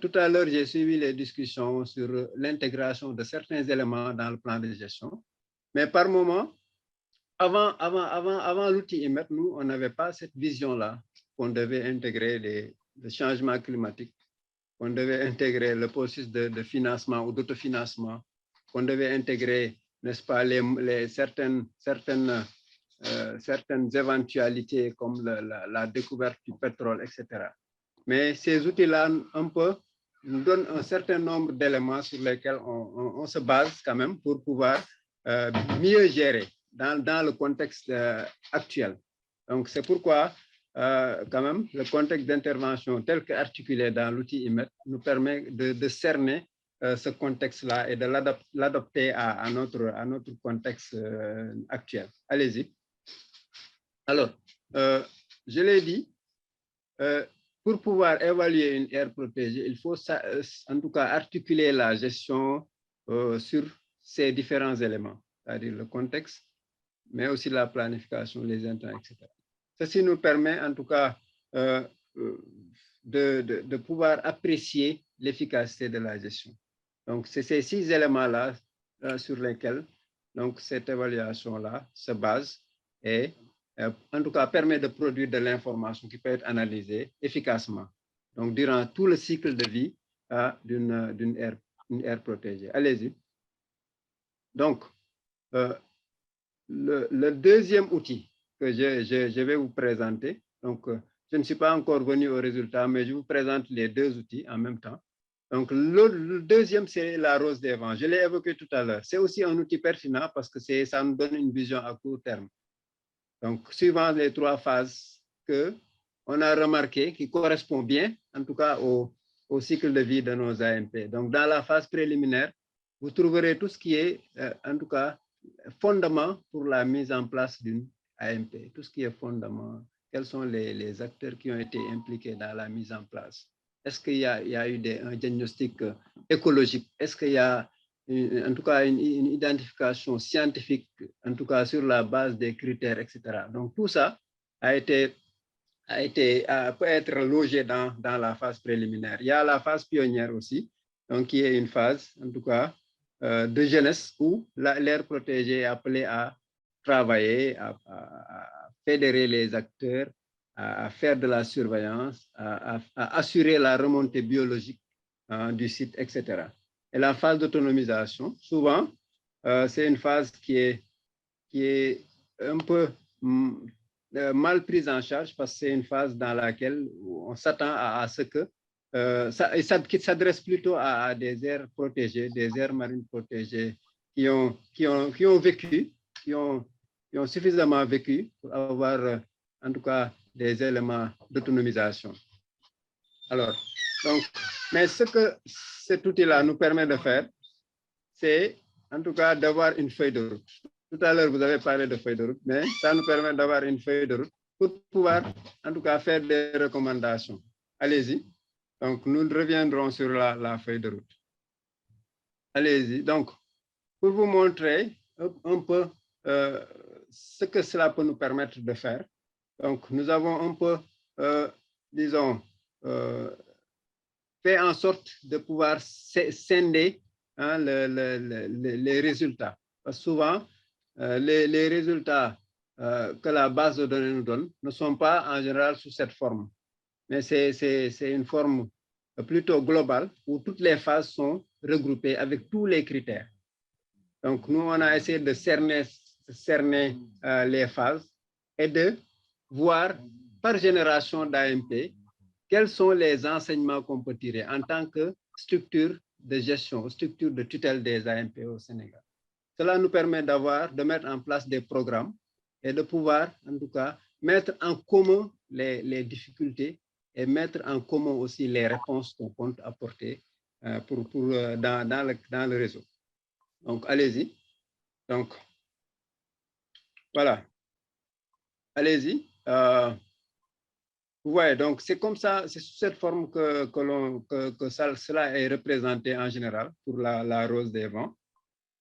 Tout à l'heure, j'ai suivi les discussions sur l'intégration de certains éléments dans le plan de gestion. Mais par moment, avant l'outil IMET, nous, on n'avait pas cette vision-là qu'on devait intégrer le changement climatique, qu'on devait intégrer le processus de financement ou d'autofinancement, qu'on devait intégrer, n'est-ce pas, certaines éventualités comme la découverte du pétrole, etc. Mais ces outils-là, un peu, nous donnent un certain nombre d'éléments sur lesquels on se base quand même pour pouvoir mieux gérer dans le contexte actuel. Donc, c'est pourquoi, quand même, le contexte d'intervention tel qu'articulé dans l'outil IMET nous permet de cerner ce contexte-là et de l'adapter à notre contexte actuel. Allez-y. Alors, je l'ai dit, pour pouvoir évaluer une aire protégée, il faut en tout cas articuler la gestion sur ces différents éléments, c'est-à-dire le contexte, mais aussi la planification, les intrants, etc. Ceci nous permet en tout cas de pouvoir apprécier l'efficacité de la gestion. Donc, c'est ces 6 éléments-là sur lesquels donc, cette évaluation-là se base et en tout cas permet de produire de l'information qui peut être analysée efficacement. Donc, durant tout le cycle de vie d'une aire protégée. Allez-y. Donc, le deuxième outil que je vais vous présenter, donc je ne suis pas encore venu au résultat, mais je vous présente les 2 outils en même temps. Donc, le deuxième, c'est la rose des vents. Je l'ai évoqué tout à l'heure. C'est aussi un outil pertinent parce que ça nous donne une vision à court terme. Donc, suivant les 3 phases qu'on a remarqué qui correspondent bien, en tout cas au cycle de vie de nos AMP. Donc, dans la phase préliminaire, vous trouverez tout ce qui est, en tout cas, fondement pour la mise en place d'une AMP. Tout ce qui est fondement, quels sont les acteurs qui ont été impliqués dans la mise en place. Est-ce qu'il y a eu un diagnostic écologique? Est-ce qu'il y a en tout cas une identification scientifique, en tout cas sur la base des critères, etc. Donc tout ça peut être logé dans la phase préliminaire. Il y a la phase pionnière aussi, donc qui est une phase, en tout cas, de jeunesse où l'aire protégée est appelée à travailler, à fédérer les acteurs, à faire de la surveillance, à assurer la remontée biologique du site, etc. Et la phase d'autonomisation, souvent, c'est une phase qui est un peu mal prise en charge parce que c'est une phase dans laquelle on s'attend à ce que qui s'adresse plutôt à des aires protégées, des aires marines protégées qui ont vécu, qui ont qui ont suffisamment vécu pour avoir, en tout cas, des éléments d'autonomisation. Alors, donc, mais ce que cet outil-là nous permet de faire, c'est en tout cas d'avoir une feuille de route. Tout à l'heure, vous avez parlé de feuille de route, mais ça nous permet d'avoir une feuille de route pour pouvoir, en tout cas, faire des recommandations. Allez-y. Donc, nous reviendrons sur la feuille de route. Allez-y. Donc, pour vous montrer un peu ce que cela peut nous permettre de faire. Donc, nous avons un peu, disons, fait en sorte de pouvoir scinder hein, les résultats. Parce que souvent, les résultats que la base de données nous donne ne sont pas en général sous cette forme. Mais c'est une forme plutôt globale où toutes les phases sont regroupées avec tous les critères. Donc, nous, on a essayé de cerner les phases et de voir par génération d'AMP quels sont les enseignements qu'on peut tirer en tant que structure de gestion, structure de tutelle des AMP au Sénégal. Cela nous permet de mettre en place des programmes et de pouvoir, en tout cas, mettre en commun les difficultés et mettre en commun aussi les réponses qu'on compte apporter dans le réseau. Donc, allez-y. Donc, voilà. Allez-y. Ouais, donc c'est comme ça, c'est sous cette forme que cela est représenté en général pour la rose des vents.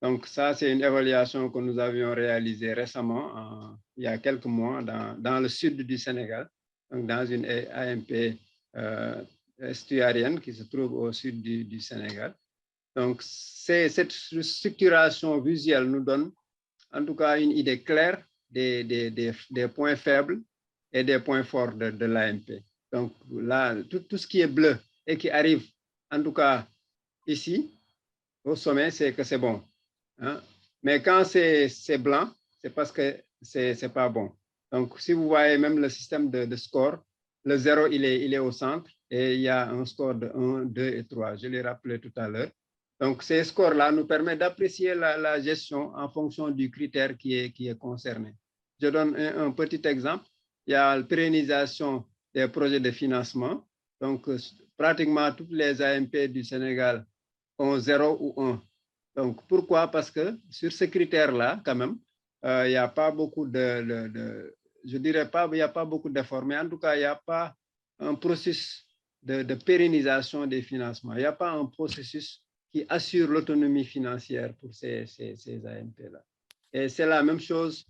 Donc ça, c'est une évaluation que nous avions réalisée récemment, il y a quelques mois, dans le sud du Sénégal, donc dans une AMP estuarienne qui se trouve au sud du Sénégal. Donc cette structuration visuelle nous donne en tout cas une idée claire des points faibles et des points forts de l'AMP. Donc là, tout ce qui est bleu et qui arrive, en tout cas ici, au sommet, c'est que c'est bon. Hein? Mais quand c'est blanc, c'est parce que c'est pas bon. Donc, si vous voyez même le système de score, le 0, il est au centre et il y a un score de 1, 2 et 3. Je l'ai rappelé tout à l'heure. Donc, ces scores-là nous permettent d'apprécier la gestion en fonction du critère qui est concerné. Je donne un petit exemple. Il y a la pérennisation des projets de financement. Donc, pratiquement toutes les AMP du Sénégal ont 0 ou 1. Donc, pourquoi? Parce que sur ce critère-là, quand même, il n'y a pas beaucoup je dirais pas, il n'y a pas beaucoup d'efforts, mais en tout cas, il n'y a pas un processus de pérennisation des financements. Il n'y a pas un processus qui assure l'autonomie financière pour ces AMP-là. Et c'est la même chose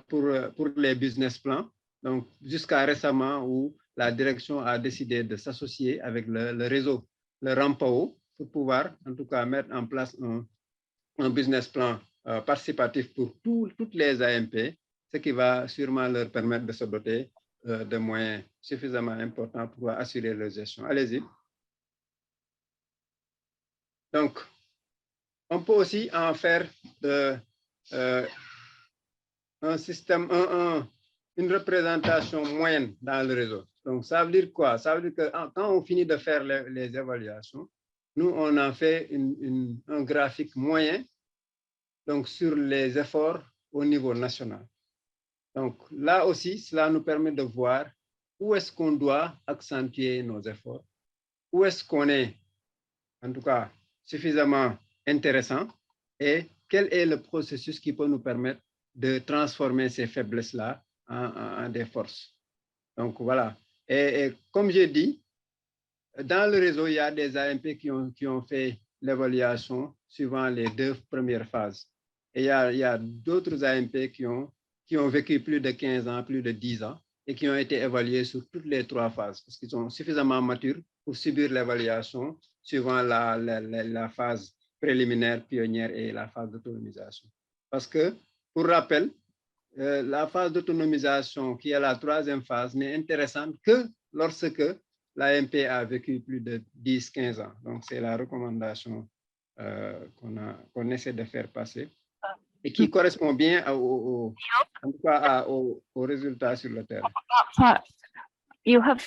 pour les business plans. Donc, jusqu'à récemment, où la direction a décidé de s'associer avec le réseau, le RAMPAO, pour pouvoir, en tout cas, mettre en place un business plan participatif pour toutes les AMP, ce qui va sûrement leur permettre de se doter de moyens suffisamment importants pour assurer leur gestion. Allez-y. Donc, on peut aussi en faire un système, une représentation moyenne dans le réseau. Donc, ça veut dire quoi? Ça veut dire que quand on finit de faire les évaluations, nous, on en fait un graphique moyen donc, sur les efforts au niveau national. Donc, là aussi, cela nous permet de voir où est-ce qu'on doit accentuer nos efforts, où est-ce qu'on est, en tout cas, suffisamment intéressant et quel est le processus qui peut nous permettre de transformer ces faiblesses-là en des forces. Donc, voilà. Et comme j'ai dit, dans le réseau, il y a des AMP qui ont fait l'évaluation suivant les 2 premières phases. Et il y a d'autres AMP qui ont vécu plus de 15 ans, plus de 10 ans, et qui ont été évalués sur toutes les 3 phases, parce qu'ils sont suffisamment matures pour subir l'évaluation suivant la phase préliminaire, pionnière et la phase d'autonomisation. Parce que, pour rappel, la phase d'autonomisation, qui est la 3e phase, n'est intéressante que lorsque l'AMP a vécu plus de 10-15 ans. Donc, c'est la recommandation qu'on essaie de faire passer et qui correspond bien en tout cas aux résultats sur le terrain. You have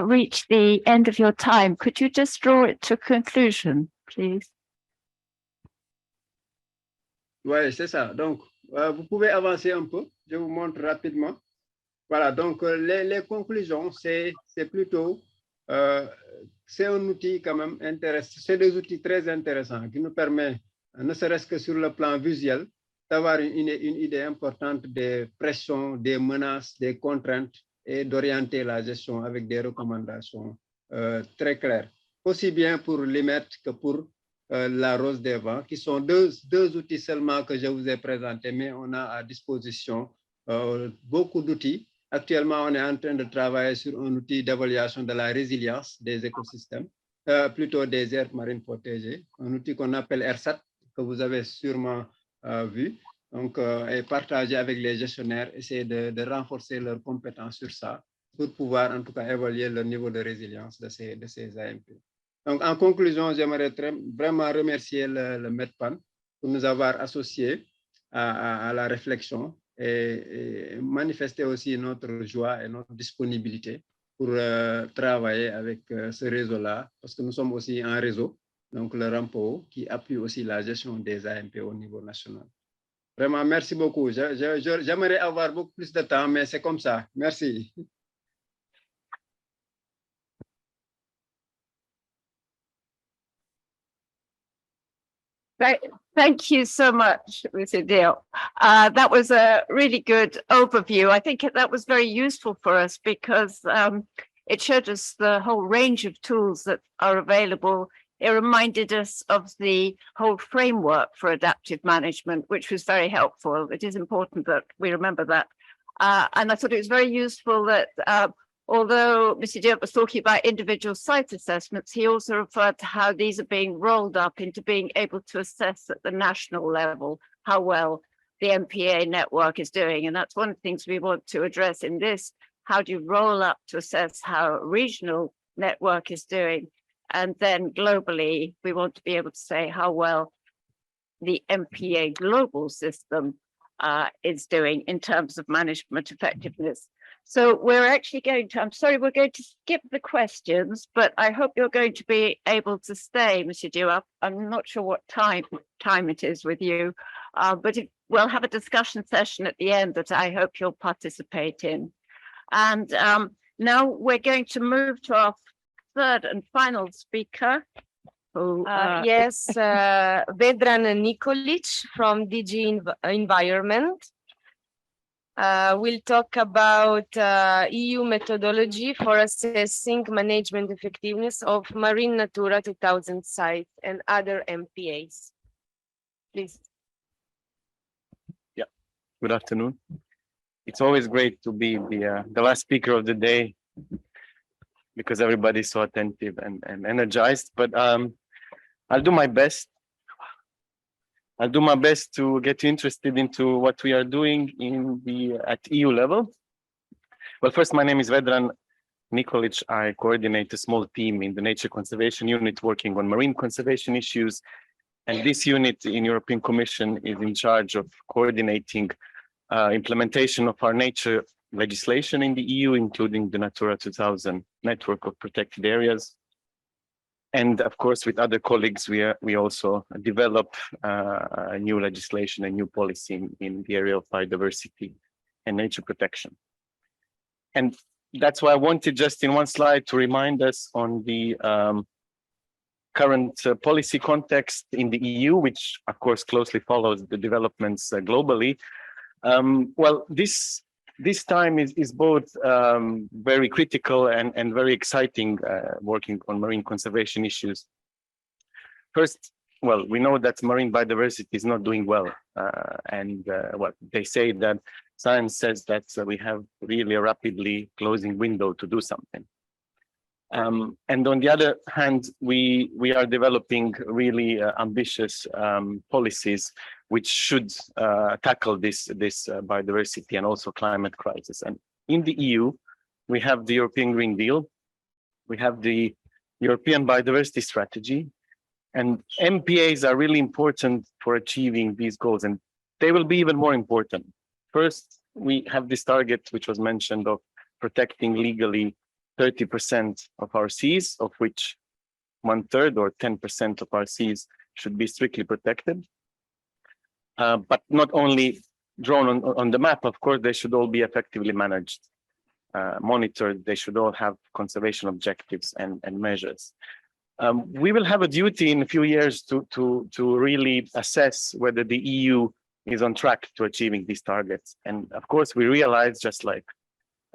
reached the end of your time. Could you just draw it to conclusion, please? Oui, c'est ça. Donc, vous pouvez avancer un peu. je vous montre rapidement. Voilà, donc les conclusions, c'est plutôt, c'est un outil quand même intéressant, c'est des outils très intéressants qui nous permettent, ne serait-ce que sur le plan visuel, d'avoir une idée importante des pressions, des menaces, des contraintes et d'orienter la gestion avec des recommandations très claires, aussi bien pour l'IMET que pour la Rose des Vents, qui sont deux outils seulement que je vous ai présentés, mais on a à disposition beaucoup d'outils. Actuellement, on est en train de travailler sur un outil d'évaluation de la résilience des écosystèmes, plutôt des aires marines protégées, un outil qu'on appelle RSAT, que vous avez sûrement vu, donc, et partagé avec les gestionnaires, essayer de renforcer leurs compétences sur ça, pour pouvoir en tout cas évaluer le niveau de résilience de ces AMP. Donc, en conclusion, j'aimerais vraiment remercier le MedPAN pour nous avoir associés à la réflexion et manifester aussi notre joie et notre disponibilité pour travailler avec ce réseau-là, parce que nous sommes aussi un réseau, donc le RAMPO, qui appuie aussi la gestion des AMP au niveau national. Vraiment, merci beaucoup. J'aimerais avoir beaucoup plus de temps, mais c'est comme ça. Merci. Thank you so much, Mr. Deal. That was a really good overview. I think that was very useful for us because it showed us the whole range of tools that are available. It reminded us of the whole framework for adaptive management, which was very helpful. It is important that we remember that. And I thought it was very useful that although Mr. Diop was talking about individual site assessments, he also referred to how these are being rolled up into being able to assess at the national level how well the MPA network is doing. And that's one of the things we want to address in this. How do you roll up to assess how a regional network is doing? And then globally, we want to be able to say how well the MPA global system is doing in terms of management effectiveness. So we're actually going to, I'm sorry, we're going to skip the questions, but I hope you're going to be able to stay, Mr. Duap. I'm not sure what time it is with you, but we'll have a discussion session at the end that I hope you'll participate in. And now we're going to move to our third and final speaker. Yes, Vedran Nikolic from DG Environment. We'll talk about EU methodology for assessing management effectiveness of Marine Natura 2000 sites and other MPAs. Please. Yeah, good afternoon. It's always great to be the last speaker of the day because everybody's so attentive and energized, but I'll do my best. I'll do my best to get you interested into what we are doing at EU level. Well, first, my name is Vedran Nikolic. I coordinate a small team in the Nature Conservation Unit working on marine conservation issues. And this unit in European Commission is in charge of coordinating implementation of our nature legislation in the EU, including the Natura 2000 network of protected areas. And of course, with other colleagues, we also develop new legislation and new policy in the area of biodiversity and nature protection. And that's why I wanted just in one slide to remind us on the current policy context in the EU, which of course closely follows the developments globally. Well, this time is both very critical and very exciting working on marine conservation issues. First, well, we know that marine biodiversity is not doing well. Well, they say that science says that we have really a rapidly closing window to do something. And on the other hand, we are developing really ambitious policies which should tackle this biodiversity and also climate crisis. And in the EU, we have the European Green Deal, we have the European Biodiversity Strategy, and MPAs are really important for achieving these goals, and they will be even more important. First, we have this target, which was mentioned, of protecting legally 30% of our seas, of which 1/3 or 10% of our seas should be strictly protected. But not only drawn on the map, of course, they should all be effectively managed, monitored. They should all have conservation objectives and measures. We will have a duty in a few years to really assess whether the EU is on track to achieving these targets. And of course, we realize, just like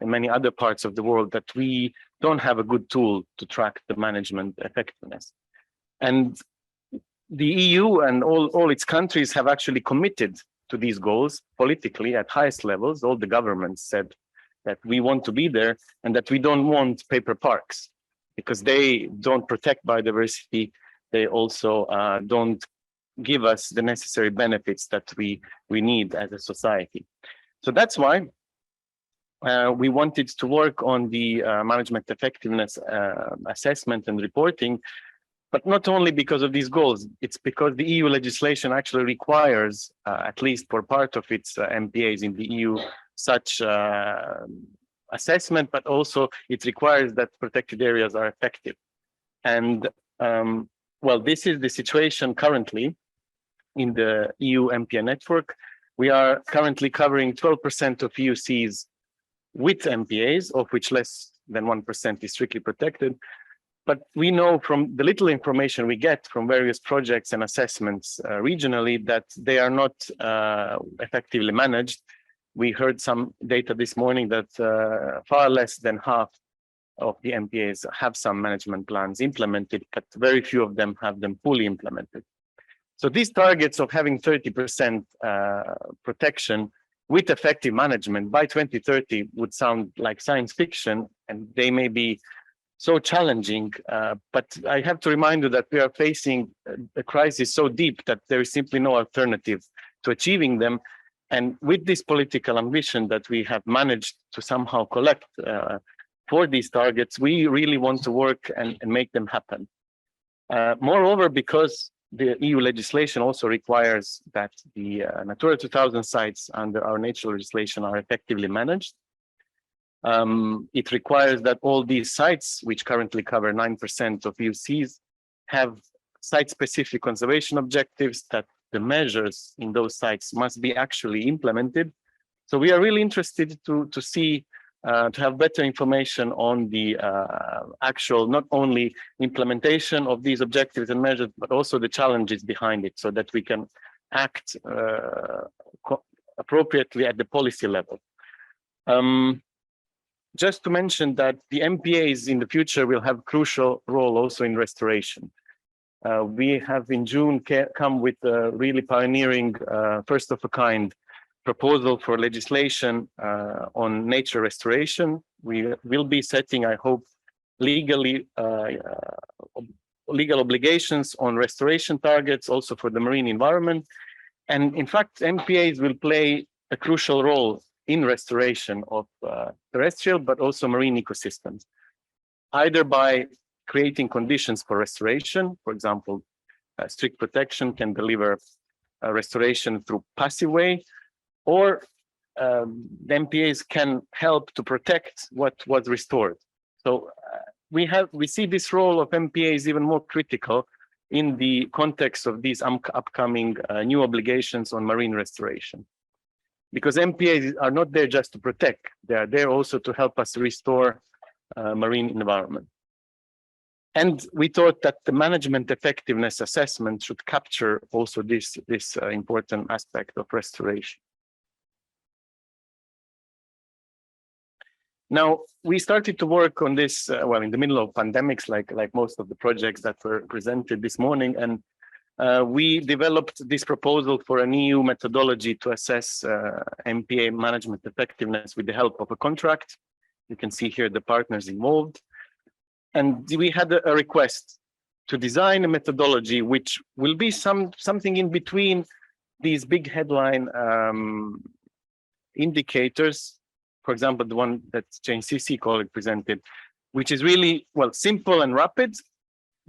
in many other parts of the world, that we don't have a good tool to track the management effectiveness. And the EU and all its countries have actually committed to these goals politically at highest levels. All the governments said that we want to be there and that we don't want paper parks, because they don't protect biodiversity. They also don't give us the necessary benefits that we need as a society. So that's why we wanted to work on the management effectiveness assessment and reporting, but not only because of these goals. It's because the EU legislation actually requires, at least for part of its MPAs in the EU, such assessment, but also it requires that protected areas are effective. And well, this is the situation currently in the EU MPA network. We are currently covering 12% of EU seas with MPAs, of which less than 1% is strictly protected. But we know from the little information we get from various projects and assessments regionally that they are not effectively managed. We heard some data this morning that far less than half of the MPAs have some management plans implemented, but very few of them have them fully implemented. So these targets of having 30% protection with effective management by 2030 would sound like science fiction, and they may be so challenging, but I have to remind you that we are facing a crisis so deep that there is simply no alternative to achieving them. And with this political ambition that we have managed to somehow collect for these targets, we really want to work and make them happen. Moreover, because the EU legislation also requires that the Natura 2000 sites under our nature legislation are effectively managed. It requires that all these sites, which currently cover 9% of EU seas, have site-specific conservation objectives, that the measures in those sites must be actually implemented. So we are really interested to see, to have better information on the actual, not only implementation of these objectives and measures, but also the challenges behind it, so that we can act appropriately at the policy level. Just to mention that the MPAs in the future will have a crucial role also in restoration. We have in June come with a really pioneering, first of a kind proposal for legislation on nature restoration. We will be setting, I hope, legal obligations on restoration targets also for the marine environment. And in fact, MPAs will play a crucial role in restoration of terrestrial, but also marine ecosystems, either by creating conditions for restoration. For example, strict protection can deliver restoration through passive way, or the MPAs can help to protect what was restored. So we see this role of MPAs even more critical in the context of these upcoming new obligations on marine restoration. Because MPAs are not there just to protect, they are there also to help us restore marine environment. And we thought that the management effectiveness assessment should capture also this important aspect of restoration. Now, we started to work on this, well, in the middle of pandemics, like most of the projects that were presented this morning, and we developed this proposal for an EU methodology to assess MPA management effectiveness with the help of a contract. You can see here the partners involved. And we had a request to design a methodology which will be something in between these big headline indicators. For example, the one that Jane Sisi colleague presented, which is really, well, simple and rapid,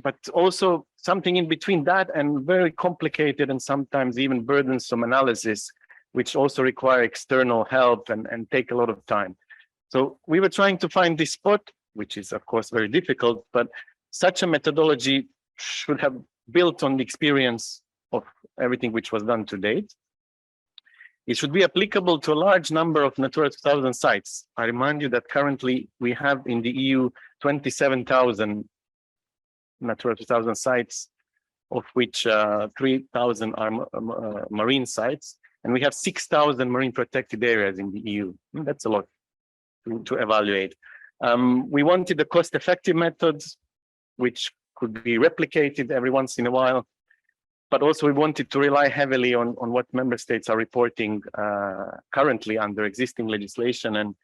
but also something in between that and very complicated and sometimes even burdensome analysis, which also require external help and take a lot of time. So we were trying to find this spot, which is of course very difficult, but such a methodology should have built on the experience of everything which was done to date. It should be applicable to a large number of Natura 2000 sites. I remind you that currently we have in the EU 27,000 Natura 2000 sites, of which 3,000 are marine sites, and we have 6,000 marine protected areas in the EU. That's a lot to evaluate. We wanted a cost-effective method, which could be replicated every once in a while, but also we wanted to rely heavily on what member states are reporting currently under existing legislation. And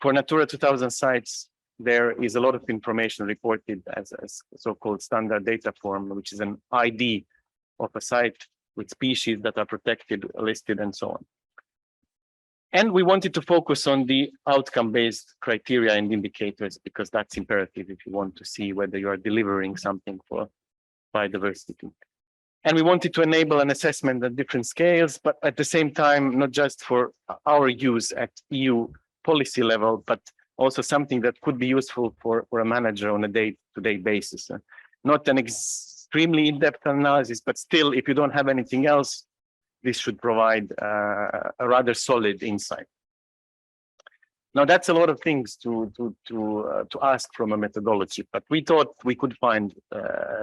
for Natura 2000 sites, there is a lot of information reported as so-called standard data form, which is an ID of a site with species that are protected, listed, and so on. And we wanted to focus on the outcome-based criteria and indicators, because that's imperative if you want to see whether you are delivering something for biodiversity. And we wanted to enable an assessment at different scales, but at the same time, not just for our use at EU policy level, but also something that could be useful for a manager on a day-to-day basis. Not an extremely in-depth analysis, but still, if you don't have anything else, this should provide a rather solid insight. Now, that's a lot of things to ask from a methodology, but we thought we could find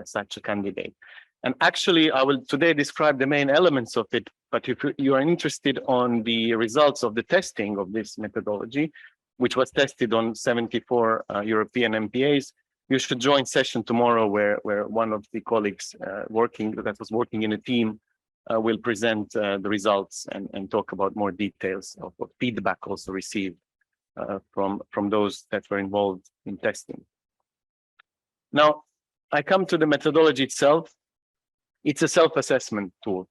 such a candidate. And actually, I will today describe the main elements of it, but if you are interested on the results of the testing of this methodology, which was tested on 74 European MPAs, you should join session tomorrow where one of the colleagues that was working in a team will present the results and talk about more details of what feedback also received from those that were involved in testing. Now, I come to the methodology itself. It's a self-assessment tool.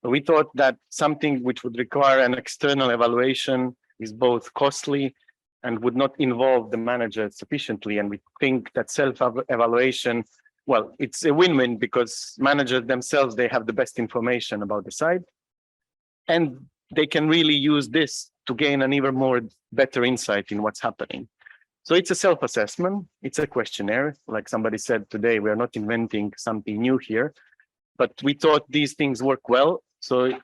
We thought that something which would require an external evaluation is both costly and would not involve the manager sufficiently. And we think that self-evaluation, well, it's a win-win because managers themselves, they have the best information about the site, and they can really use this to gain an even more better insight in what's happening. So it's a self-assessment, it's a questionnaire. Like somebody said today, we are not inventing something new here, but we thought these things work well. So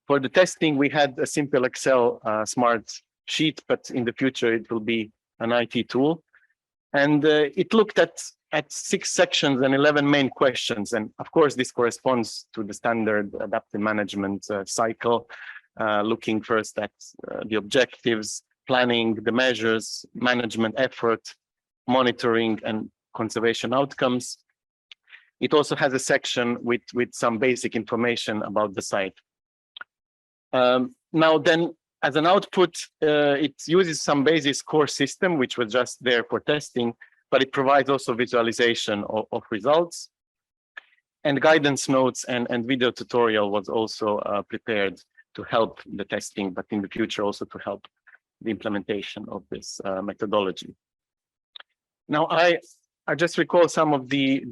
for the testing, we had a simple Excel smart sheet, but in the future, it will be an IT tool. And it looked at 6 sections and 11 main questions. And of course, this corresponds to the standard adaptive management cycle, looking first at the objectives, planning, the measures, management effort, monitoring, and conservation outcomes. It also has a section with some basic information about the site. Now then, as an output, it uses some basic score system, which was just there for testing, but it provides also visualization of results. And guidance notes and video tutorial was also prepared to help the testing, but in the future also to help the implementation of this methodology. Now, I just recall some of the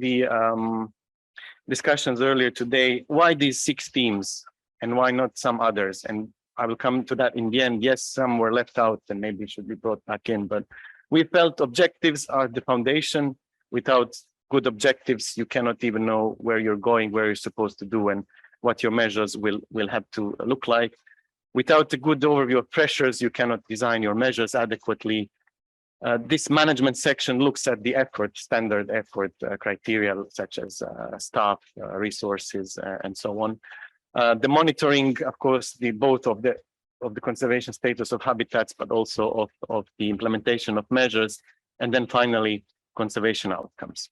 discussions earlier today. Why these 6 themes and why not some others? And I will come to that in the end. Yes, some were left out and maybe should be brought back in, but we felt objectives are the foundation. Without good objectives, you cannot even know where you're going, where you're supposed to do, and what your measures will have to look like. Without a good overview of pressures, you cannot design your measures adequately. This management section looks at the effort, standard effort criteria, such as staff, resources, and so on. The monitoring, of course, both of the conservation status of habitats, but also of the implementation of measures, and then finally, conservation outcomes.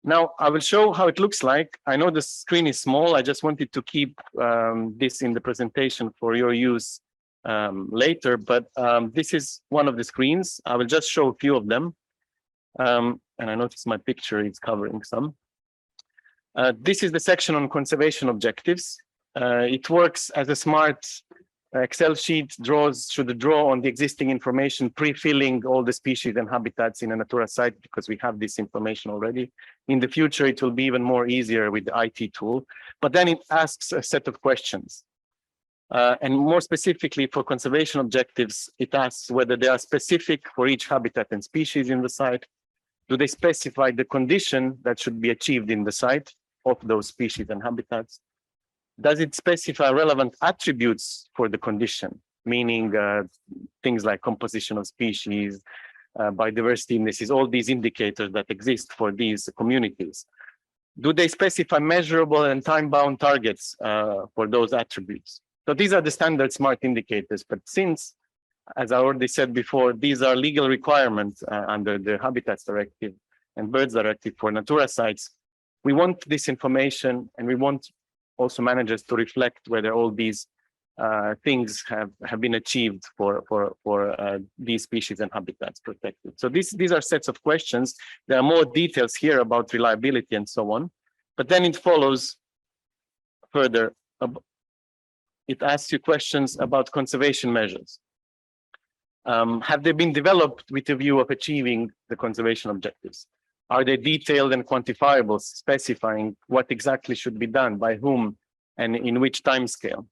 Now, I will show how it looks like. I know the screen is small. I just wanted to keep this in the presentation for your use later, but this is one of the screens. I will just show a few of them. And I notice my picture is covering some. This is the section on conservation objectives. It works as a smart Excel sheet, should draw on the existing information, pre-filling all the species and habitats in a Natura site, because we have this information already. In the future, it will be even more easier with the IT tool, but then it asks a set of questions. And more specifically for conservation objectives, it asks whether they are specific for each habitat and species in the site. Do they specify the condition that should be achieved in the site of those species and habitats? Does it specify relevant attributes for the condition, meaning things like composition of species, biodiversity indices, all these indicators that exist for these communities? Do they specify measurable and time-bound targets for those attributes? So these are the standard SMART indicators, but since, as I already said before, these are legal requirements under the Habitats Directive and Birds Directive for Natura sites, we want this information, and we want also managers to reflect whether all these things have been achieved for these species and habitats protected. So these are sets of questions. There are more details here about reliability and so on, but then it follows further. It asks you questions about conservation measures. Have they been developed with a view of achieving the conservation objectives? Are they detailed and quantifiable, specifying what exactly should be done, by whom, and in which time scale?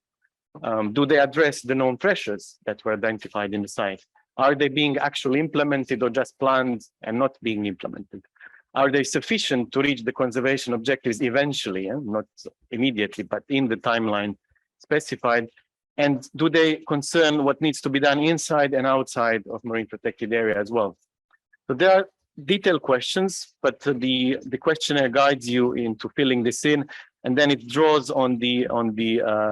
Do they address the known pressures that were identified in the site? Are they being actually implemented or just planned and not being implemented? Are they sufficient to reach the conservation objectives eventually, not immediately, but in the timeline specified? And do they concern what needs to be done inside and outside of marine protected area as well? So there are detailed questions, but the questionnaire guides you into filling this in, and then it draws on the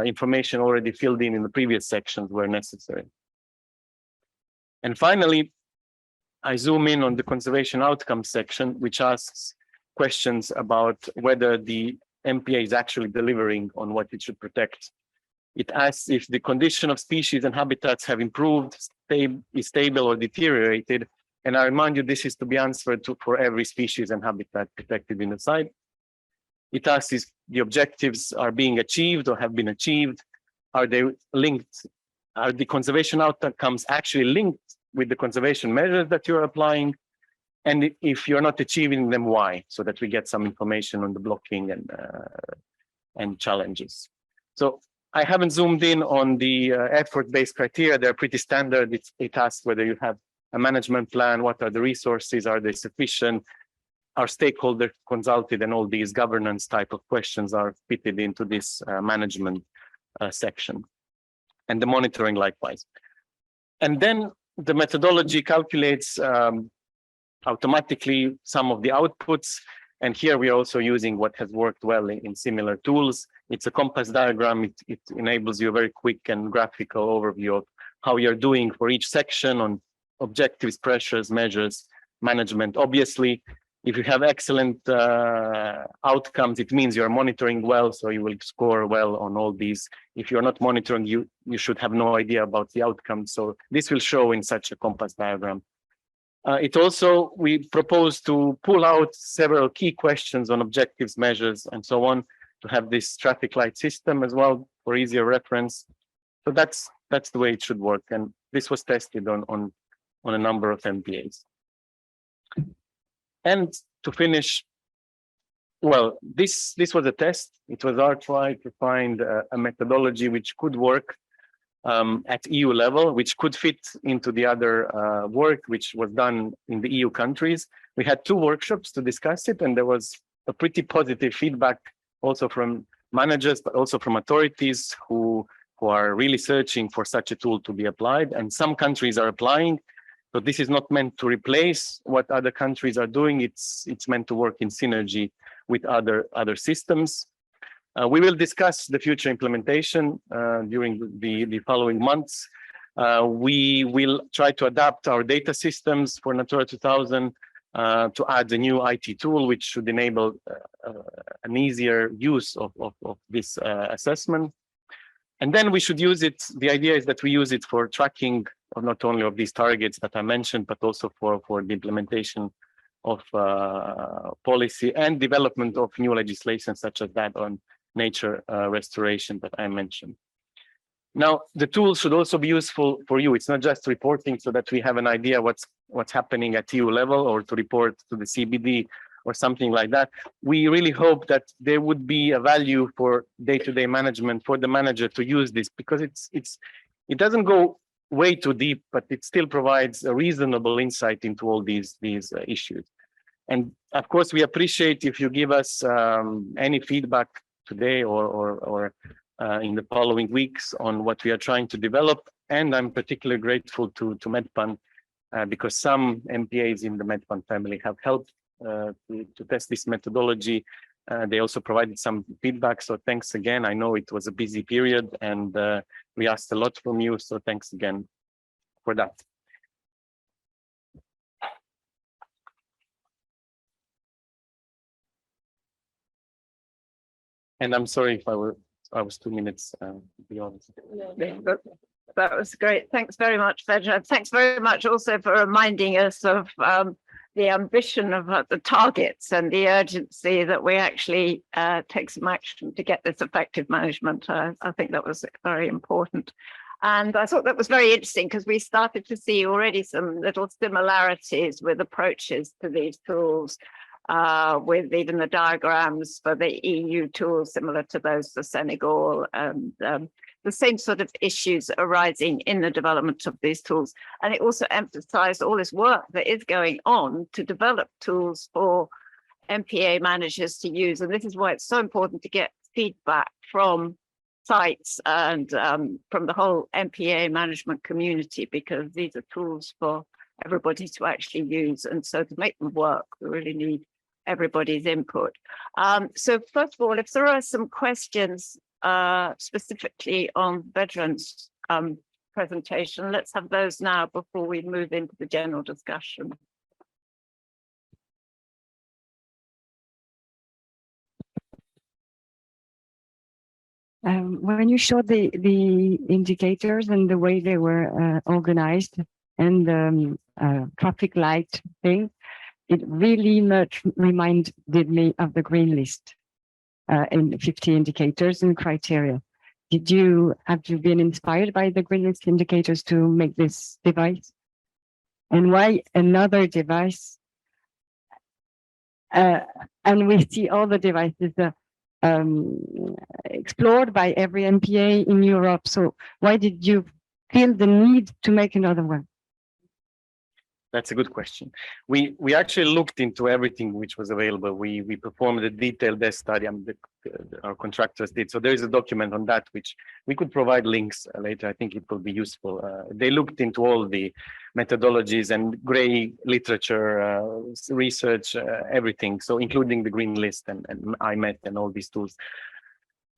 information already filled in the previous sections where necessary. And finally, I zoom in on the conservation outcomes section, which asks questions about whether the MPA is actually delivering on what it should protect. It asks if the condition of species and habitats have improved, is stable or deteriorated. And I remind you, this is to be answered for every species and habitat protected in the site. It asks if the objectives are being achieved or have been achieved. Are they linked? Are the conservation outcomes actually linked with the conservation measures that you're applying? And if you're not achieving them, why? So that we get some information on the blocking and challenges. So I haven't zoomed in on the effort-based criteria. They're pretty standard. It asks whether you have a management plan, what are the resources, are they sufficient, are stakeholders consulted, and all these governance type of questions are fitted into this management section. And the monitoring likewise. And then the methodology calculates automatically some of the outputs. And here we are also using what has worked well in similar tools. It's a compass diagram. It enables you a very quick and graphical overview of how you're doing for each section on objectives, pressures, measures, management. Obviously, if you have excellent outcomes, it means you're monitoring well, so you will score well on all these. If you're not monitoring, you should have no idea about the outcome. So this will show in such a compass diagram. We propose to pull out several key questions on objectives, measures, and so on, to have this traffic light system as well for easier reference. So that's the way it should work. And this was tested on a number of MPAs. And to finish, well, this was a test. It was our try to find a methodology which could work at EU level, which could fit into the other work which was done in the EU countries. We had 2 workshops to discuss it, and there was a pretty positive feedback also from managers, but also from authorities who are really searching for such a tool to be applied. And some countries are applying. So this is not meant to replace what other countries are doing. It's meant to work in synergy with other systems. We will discuss the future implementation during the following months. We will try to adapt our data systems for Natura 2000 to add a new IT tool, which should enable an easier use of this assessment. And then we should use it. The idea is that we use it for tracking of not only of these targets that I mentioned, but also for the implementation of policy and development of new legislation, such as that on nature restoration that I mentioned. Now, the tool should also be useful for you. It's not just reporting so that we have an idea what's happening at EU level, or to report to the CBD or something like that. We really hope that there would be a value for day-to-day management for the manager to use this, because it doesn't go way too deep, but it still provides a reasonable insight into all these issues. And of course, we appreciate if you give us any feedback today or in the following weeks on what we are trying to develop. And I'm particularly grateful to MedPAN because some MPAs in the MedPAN family have helped to test this methodology. They also provided some feedback. So thanks again. I know it was a busy period and we asked a lot from you. So thanks again for that. And I'm sorry if I was 2 minutes beyond. That was great. Thanks very much, Vedran. Thanks very much also for reminding us of the ambition of the targets and the urgency that we actually take some action to get this effective management. I think that was very important. And I thought that was very interesting because we started to see already some little similarities with approaches to these tools, with even the diagrams for the EU tools similar to those for Senegal, and the same sort of issues arising in the development of these tools. And it also emphasized all this work that is going on to develop tools for MPA managers to use. And this is why it's so important to get feedback from sites and from the whole MPA management community, because these are tools for everybody to actually use. And so to make them work, we really need everybody's input. So first of all, if there are some questions specifically on Vedran's presentation, let's have those now before we move into the general discussion. When you showed the indicators and the way they were organized and the traffic light thing, it really much reminded me of the green list and 50 indicators and criteria. Have you been inspired by the green list indicators to make this device? And why another device? And we see all the devices explored by every MPA in Europe. So why did you feel the need to make another one? That's a good question. We actually looked into everything which was available. We performed a detailed desk study, and our contractors did. So there is a document on that which we could provide links later. I think it will be useful. They looked into all the methodologies and gray literature, research, everything. So including the green list and IMET and all these tools.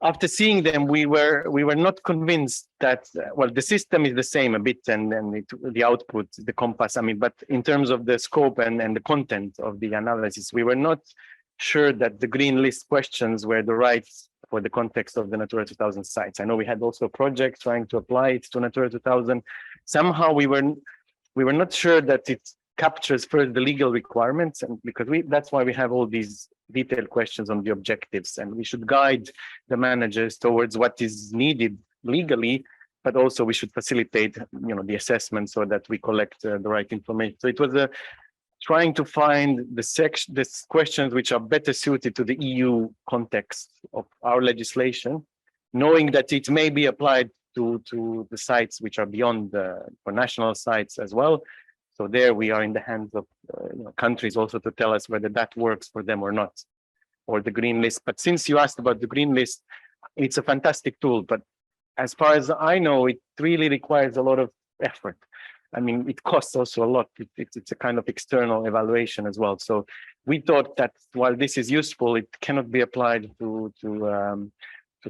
After seeing them, we were not convinced that, well, the system is the same a bit, and the output, the compass, I mean, but in terms of the scope and the content of the analysis, we were not sure that the green list questions were the right for the context of the Natura 2000 sites. I know we had also a project trying to apply it to Natura 2000. Somehow we were not sure that it captures first the legal requirements, and because that's why we have all these detailed questions on the objectives, and we should guide the managers towards what is needed legally, but also we should facilitate, the assessment so that we collect the right information. So it was trying to find the questions which are better suited to the EU context of our legislation, knowing that it may be applied to the sites which are beyond for national sites as well. So there we are in the hands of countries also to tell us whether that works for them or not, or the green list. But since you asked about the green list, it's a fantastic tool. But as far as I know, it really requires a lot of effort. I mean, it costs also a lot. It's a kind of external evaluation as well. So we thought that while this is useful, it cannot be applied to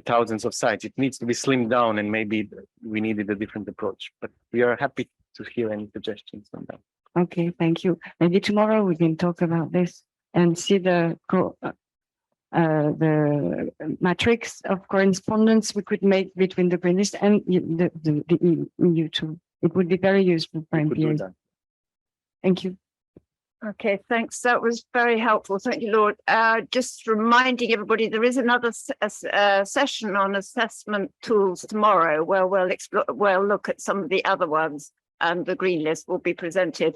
thousands of sites. It needs to be slimmed down, and maybe we needed a different approach. But we are happy to hear any suggestions on that. Okay, thank you. Maybe tomorrow we can talk about this and see the matrix of correspondence we could make between the green list and the EU tool. It would be very useful for MPAs. Thank you. Okay, thanks. That was very helpful. Thank you, Lord. Just reminding everybody, there is another session on assessment tools tomorrow where we'll look at some of the other ones, and the green list will be presented.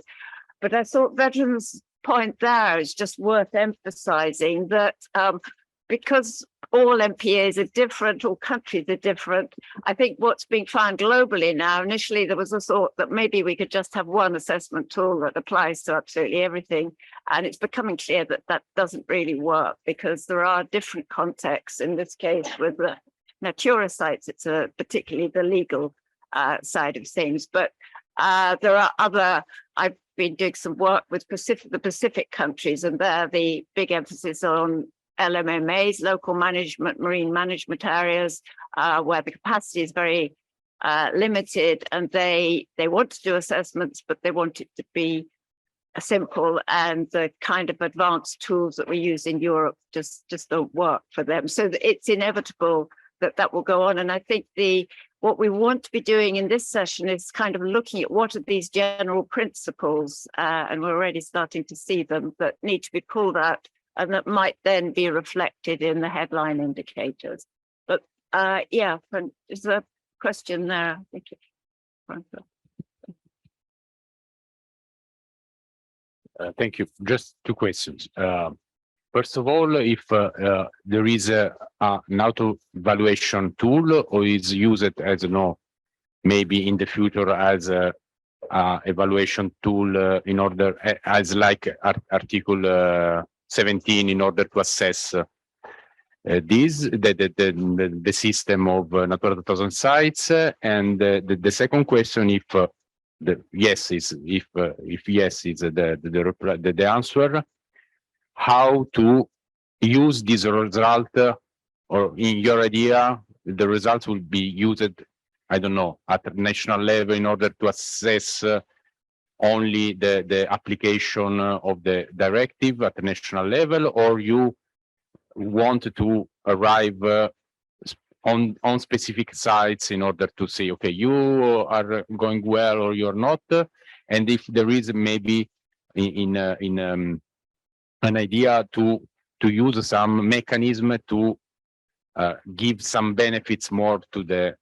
But I thought Vedran's point there is just worth emphasizing that because all MPAs are different, all countries are different. I think what's being found globally now, initially there was a thought that maybe we could just have one assessment tool that applies to absolutely everything. And it's becoming clear that that doesn't really work, because there are different contexts, in this case with the Natura sites, it's particularly the legal side of things. But there are other, I've been doing some work with the Pacific countries, and there the big emphasis on LMMAs, local management, marine management areas, where the capacity is very limited, and they want to do assessments, but they want it to be simple, and the kind of advanced tools that we use in Europe just don't work for them. So it's inevitable that will go on. And I think what we want to be doing in this session is kind of looking at what are these general principles, and we're already starting to see them, that need to be pulled out and that might then be reflected in the headline indicators. But yeah, there's a question there. Thank you. Thank you. Just two questions. First of all, if there is an auto evaluation tool, or is used as maybe in the future as a evaluation tool in order as like Article 17 in order to assess the system of Natura 2000 sites. And the second question, if yes is the answer, how to use this result, or in your idea, the results will be used, I don't know, at the national level in order to assess only the application of the directive at the national level, or you want to arrive on specific sites in order to say, okay, you are going well or you're not, and if there is maybe in an idea to use some mechanism to give some benefits more to the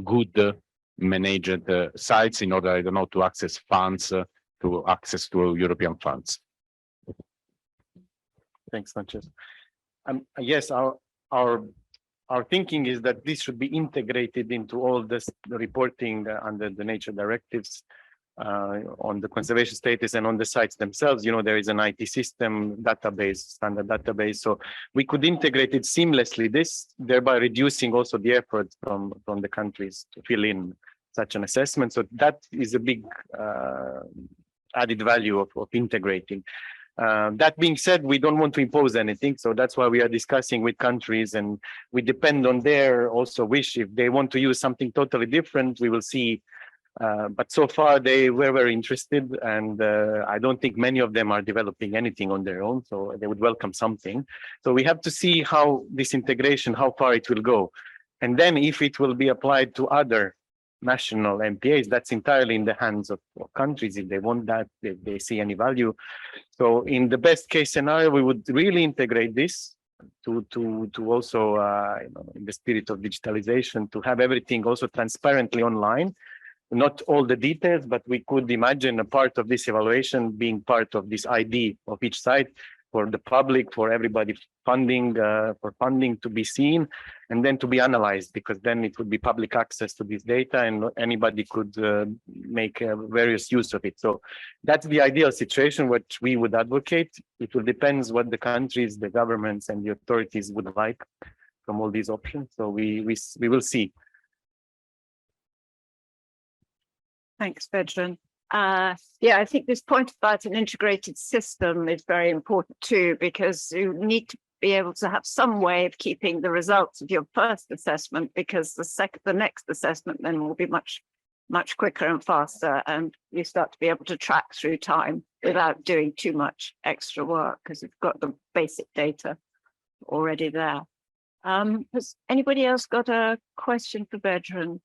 good managed sites in order, I don't know, to access funds, to access to European funds. Thanks, Sanchez. Yes, our thinking is that this should be integrated into all this reporting under the nature directives on the conservation status and on the sites themselves. You know, there is an IT system database, standard database, so we could integrate it seamlessly, this thereby reducing also the effort from the countries to fill in such an assessment. So that is a big added value of integrating. That being said, we don't want to impose anything, so that's why we are discussing with countries, and we depend on their also wish. If they want to use something totally different, we will see. But so far they were very interested, and I don't think many of them are developing anything on their own, so they would welcome something. So we have to see how this integration, how far it will go, and then if it will be applied to other national MPAs, that's entirely in the hands of countries. If they want that, if they see any value. So in the best case scenario, we would really integrate this to also you know, in the spirit of digitalization, to have everything also transparently online. Not all the details, but we could imagine a part of this evaluation being part of this ID of each site for the public, for everybody for funding to be seen and then to be analyzed, because then it would be public access to this data and anybody could make various use of it. So that's the ideal situation, which we would advocate. It will depend what the countries, the governments and the authorities would like from all these options. So we will see. Thanks, Vedran. Yeah, I think this point about an integrated system is very important too, because you need to be able to have some way of keeping the results of your first assessment, because the next assessment then will be much quicker and faster, and you start to be able to track through time without doing too much extra work because you've got the basic data already there. Has anybody else got a question for Vedran?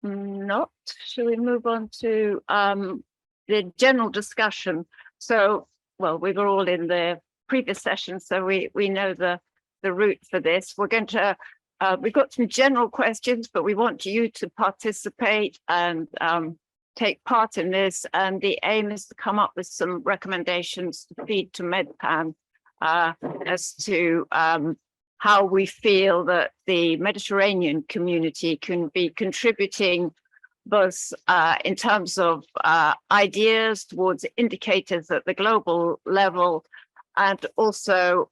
Not. Shall we move on to the general discussion? So, well, we were all in the previous session, so we know the route for this. We're going to we've got some general questions, but we want you to participate and take part in this. And the aim is to come up with some recommendations to feed to MedPAN as to how we feel that the Mediterranean community can be contributing both in terms of ideas towards indicators at the global level, and also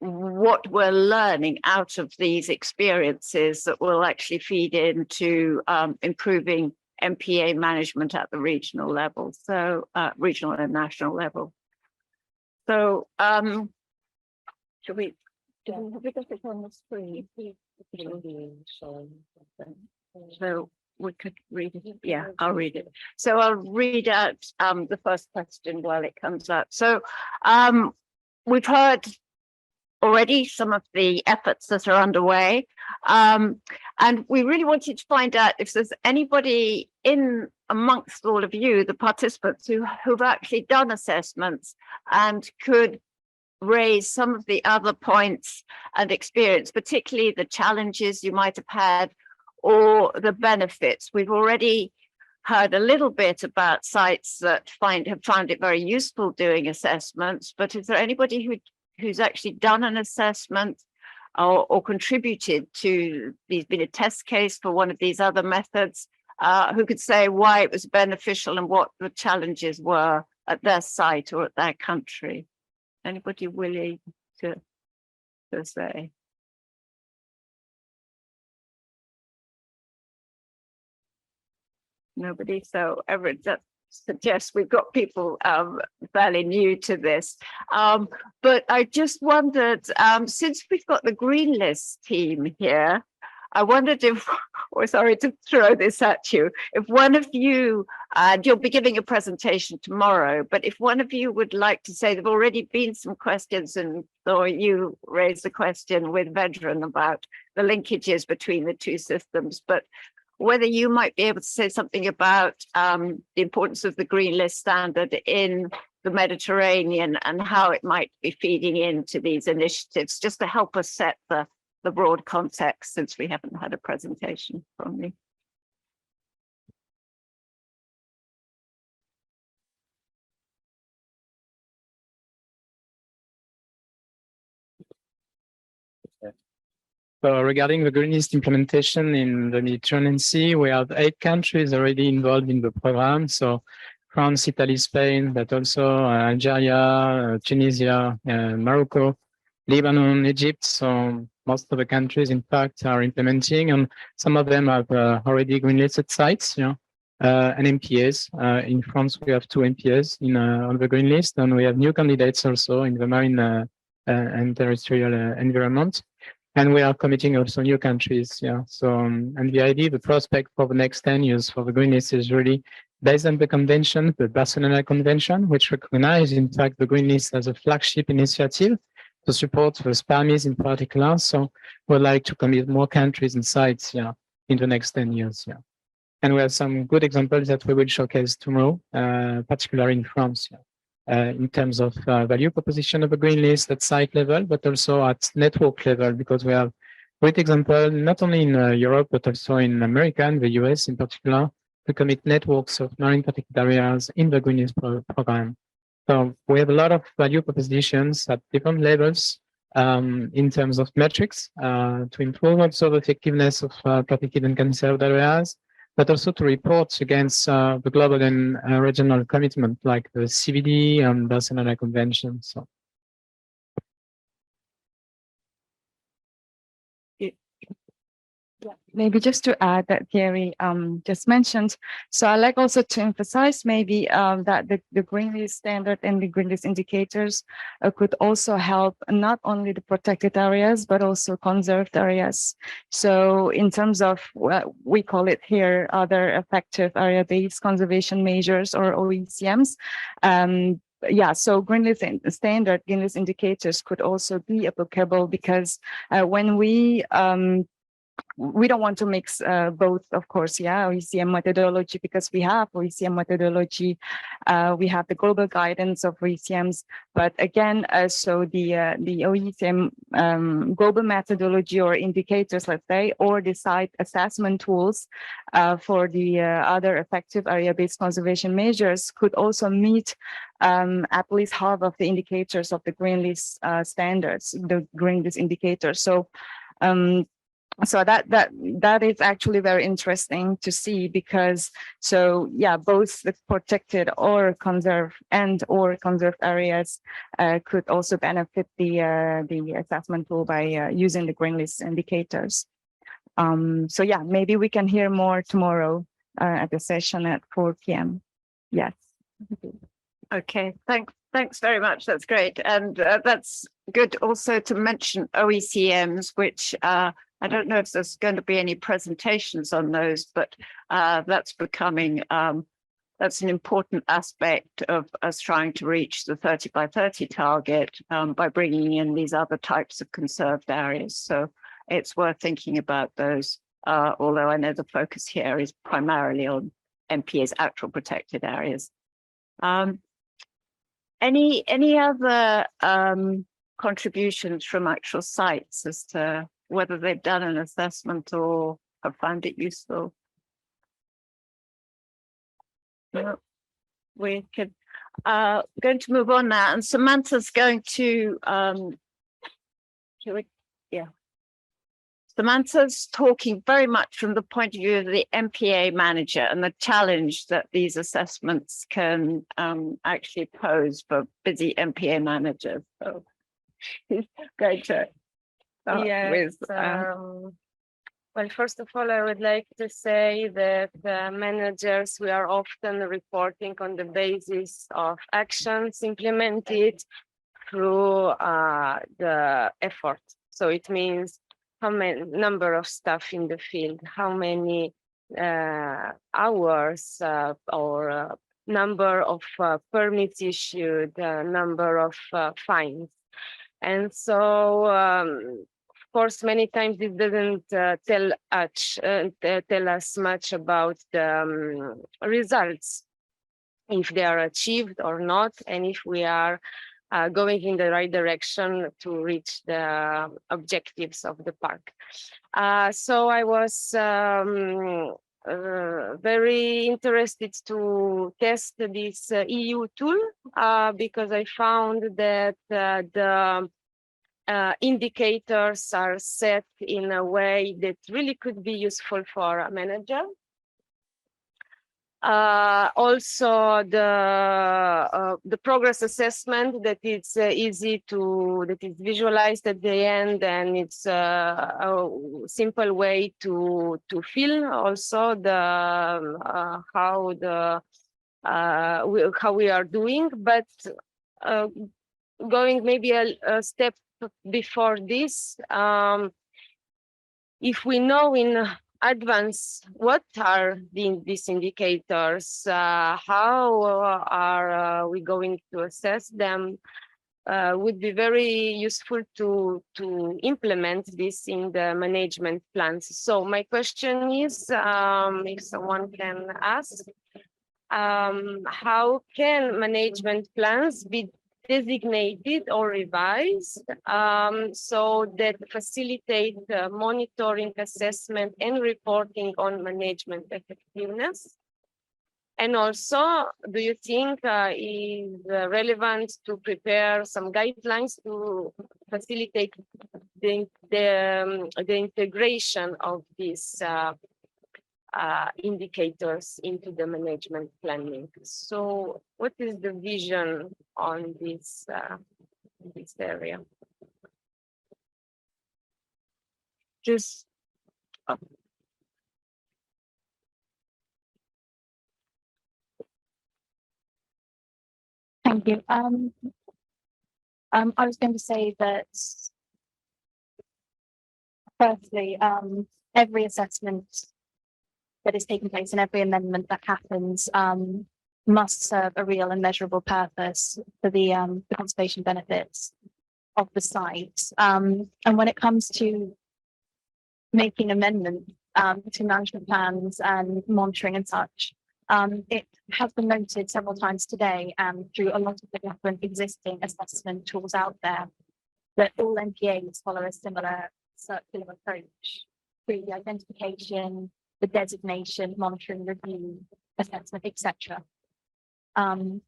what we're learning out of these experiences that will actually feed into improving MPA management at the regional level, so regional and national level. So should we have we got it on the screen? So we could read it. Yeah, I'll read it. So I'll read out the first question while it comes up. So we've heard already some of the efforts that are underway. And we really wanted to find out if there's anybody in amongst all of you, the participants who've actually done assessments and could raise some of the other points and experience, particularly the challenges you might have had or the benefits. We've already heard a little bit about sites that have found it very useful doing assessments, but is there anybody who's actually done an assessment or contributed to these, been a test case for one of these other methods, who could say why it was beneficial and what the challenges were at their site or at their country? Anybody willing to say? Nobody. So that suggests we've got people fairly new to this. But I just wondered, since we've got the Green List team here, I wondered if, or sorry to throw this at you, if one of you, and you'll be giving a presentation tomorrow, but if one of you would like to say, there've already been some questions, and or you raised a question with Vedran about the linkages between the two systems, but whether you might be able to say something about the importance of the Green List standard in the Mediterranean and how it might be feeding into these initiatives, just to help us set the broad context, since we haven't had a presentation from you. So regarding the Green List implementation in the Mediterranean Sea, we have 8 countries already involved in the program. So France, Italy, Spain, but also Algeria, Tunisia, Morocco, Lebanon, Egypt. So most of the countries, in fact, are implementing, and some of them have already green listed sites, and MPAs. In France, we have 2 MPAs on the green list, and we have new candidates also in the marine and terrestrial environment. And we are committing also new countries, So, and the idea, the prospect for the next 10 years for the green list is really based on the convention, the Barcelona Convention, which recognizes, in fact, the green list as a flagship initiative to support the SPAMIs in particular. So we'd like to commit more countries and sites, in the next 10 years, And we have some good examples that we will showcase tomorrow, particularly in France, in terms of value proposition of a green list at site level, but also at network level, because we have great example, not only in Europe, but also in America and the US in particular, to commit networks of marine protected areas in the green list program. So we have a lot of value propositions at different levels in terms of metrics to improve also the effectiveness of protected and conserved areas, but also to report against the global and regional commitment like the CVD and Barcelona Convention. So. Yeah, maybe just to add that Thierry just mentioned. So I like also to emphasize maybe that the green list standard and the green list indicators could also help not only the protected areas, but also conserved areas. So in terms of what we call it here, other effective area-based conservation measures or OECMs, so green list standard, green list indicators could also be applicable, because when we don't want to mix both, of course, OECM methodology, because we have OECM methodology, we have the global guidance of OECMs, but again, so the OECM global methodology or indicators, let's say, or the site assessment tools for the other effective area-based conservation measures could also meet at least half of the indicators of the green list standards, the green list indicators. So So that is actually very interesting to see, because both the protected or conserved areas could also benefit the assessment tool by using the green list indicators. So maybe we can hear more tomorrow at the session at 4 p.m. Yes. Okay, thanks very much. That's great. And that's good also to mention OECMs, which I don't know if there's going to be any presentations on those, but that's becoming, that's an important aspect of us trying to reach the 30 by 30 target by bringing in these other types of conserved areas. So it's worth thinking about those, although I know the focus here is primarily on MPA's actual protected areas. Any other contributions from actual sites as to whether they've done an assessment or have found it useful? No, we could going to move on now, and Samantha's going to Samantha's talking very much from the point of view of the MPA manager and the challenge that these assessments can actually pose for busy MPA managers. So she's going to start with. Well, first of all, I would like to say that managers, we are often reporting on the basis of actions implemented through the effort. So it means how many number of staff in the field, how many hours or number of permits issued, number of fines. And so, of course, many times it doesn't tell us much about the results, if they are achieved or not, and if we are going in the right direction to reach the objectives of the park. So I was very interested to test this EU tool because I found that the indicators are set in a way that really could be useful for a manager. Also the progress assessment that it's easy to, that is visualized at the end, and it's a simple way to feel also the how we are doing, but going maybe a step before this, if we know in advance what are these indicators, how are we going to assess them, would be very useful to implement this in the management plans. So my question is, if someone can ask, how can management plans be designated or revised so that facilitate monitoring, assessment, and reporting on management effectiveness? And also, do you think is relevant to prepare some guidelines to facilitate the integration of these indicators into the management planning? So what is the vision on this area? Just Thank you. I was going to say that firstly, every assessment that is taking place and every amendment that happens must serve a real and measurable purpose for the conservation benefits of the site. And when it comes to making amendments to management plans and monitoring and such, it has been noted several times today and through a lot of the different existing assessment tools out there that all MPAs follow a similar circular approach through the identification, the designation, monitoring, review, assessment, etc. And